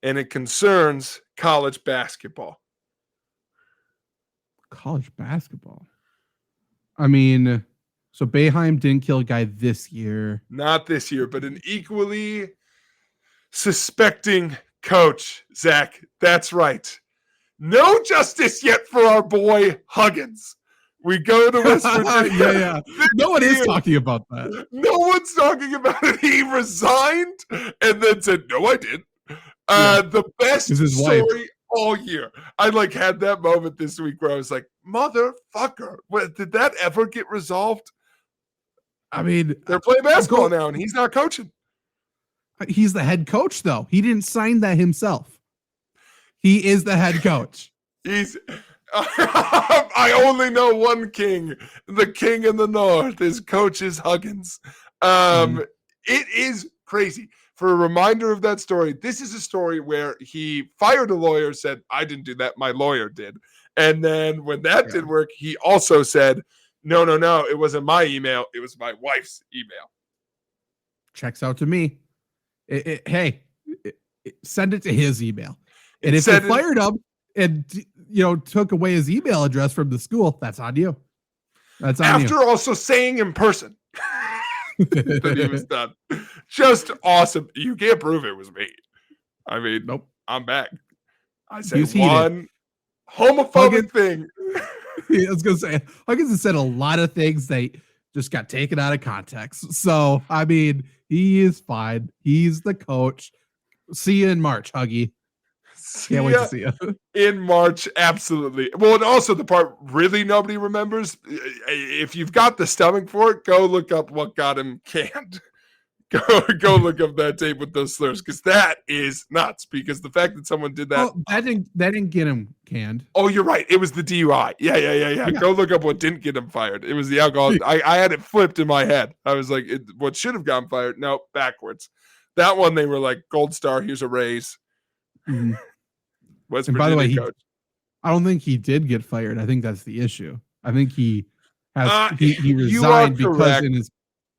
and it concerns college basketball. College basketball? I mean, so Boeheim didn't kill a guy this year. Not this year, but an equally suspecting coach, Zach. That's right. No justice yet for our boy Huggins. We go to West Virginia. No one is talking about that. No one's talking about it. He resigned and then said, no, I didn't. The best story all year. I had that moment this week where I was like, motherfucker, did that ever get resolved? I mean, they're playing basketball now and he's not coaching. He's the head coach, though. He didn't sign that himself. He is the head coach. I only know one king. The king in the north. His coach is Huggins. It is crazy. For a reminder of that story, this is a story where he fired a lawyer, said, I didn't do that. My lawyer did. And then when that didn't work, he also said, no, it wasn't my email. It was my wife's email. Checks out to me. Send it to his email. And if they fired him and took away his email address from the school, that's on you. That's on after you. Also saying in person that he was done. Just awesome. You can't prove it was me. I mean, nope. I'm back. I said one homophobic thing. I was gonna say Huggins has said a lot of things that just got taken out of context. So I mean, he is fine. He's the coach. See you in March, Huggy. Can't wait to see you. In March, absolutely. Well, and also the part really nobody remembers. If you've got the stomach for it, go look up what got him canned. Go look up that tape with those slurs, because that is nuts. Because the fact that someone did that, that didn't get him canned. Oh, you're right. It was the DUI. Yeah. Go look up what didn't get him fired. It was the alcohol. I had it flipped in my head. I was like, what should have gotten fired? No, backwards. That one, they were like, gold star, here's a raise. Mm-hmm. West and Virginia by the way, coach. I don't think he did get fired. I think that's the issue. I think he resigned because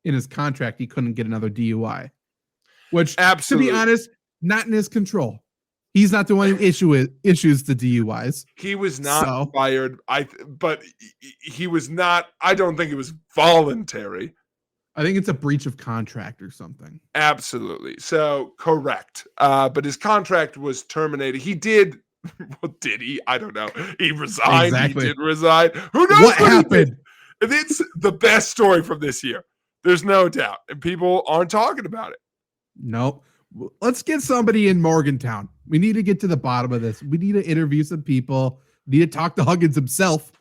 in his contract he couldn't get another DUI, which, absolutely, to be honest, not in his control. He's not the one who issues the DUIs. He was not fired. But he was not. I don't think it was voluntary. I think it's a breach of contract or something. Absolutely. So correct. But his contract was terminated. He did. Well, did he? I don't know. He resigned. Exactly. He did resign. Who knows what happened? It's the best story from this year. There's no doubt. And people aren't talking about it. Nope. Let's get somebody in Morgantown. We need to get to the bottom of this. We need to interview some people. We need to talk to Huggins himself.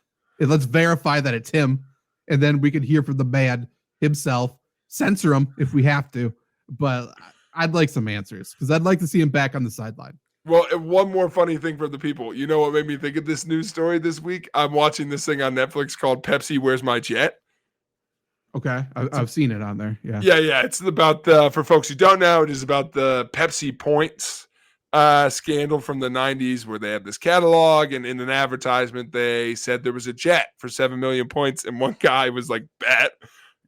And let's verify that it's him. And then we can hear from the man himself. Censor him if we have to. But I'd like some answers because I'd like to see him back on the sideline. Well, one more funny thing for the people. You know what made me think of this news story this week? I'm watching this thing on Netflix called Pepsi, Where's My Jet? Okay, I've seen it on there. Yeah. It's about for folks who don't know, it is about the Pepsi Points scandal from the 90s where they have this catalog, and in an advertisement they said there was a jet for 7 million points, and one guy was like, bet,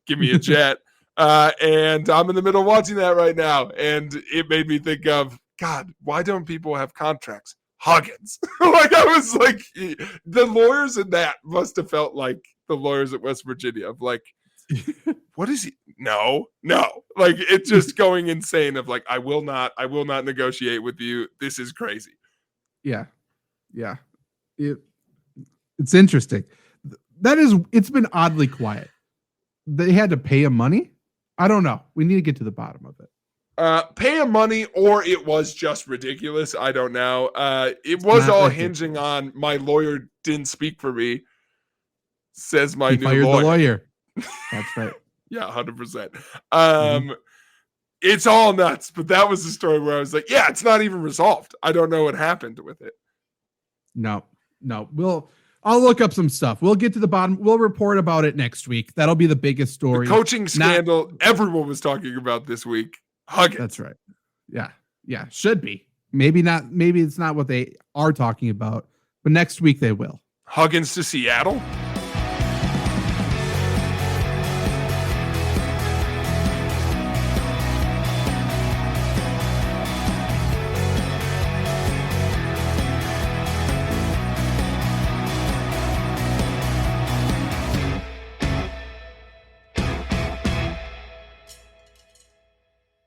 give me a jet. And I'm in the middle of watching that right now, and it made me think of, God, why don't people have contracts? Huggins. Like, I was like, the lawyers in that must have felt like the lawyers at West Virginia of like, what is he? No. Like, it's just going insane of like, I will not negotiate with you. This is crazy. Yeah. It's interesting. It's been oddly quiet. They had to pay him money. I don't know. We need to get to the bottom of it. Pay him money, or it was just ridiculous. I don't know. It was all hinging on my lawyer didn't speak for me, says my new lawyer. The lawyer. That's right. Yeah, 100%. It's all nuts, but that was the story where I was like, yeah, it's not even resolved. I don't know what happened with it. No. I'll look up some stuff. We'll get to the bottom. We'll report about it next week. That'll be the biggest story. The coaching scandal everyone was talking about this week. Huggins. That's right. Yeah. Should be. Maybe not. Maybe it's not what they are talking about, but next week they will. Huggins to Seattle.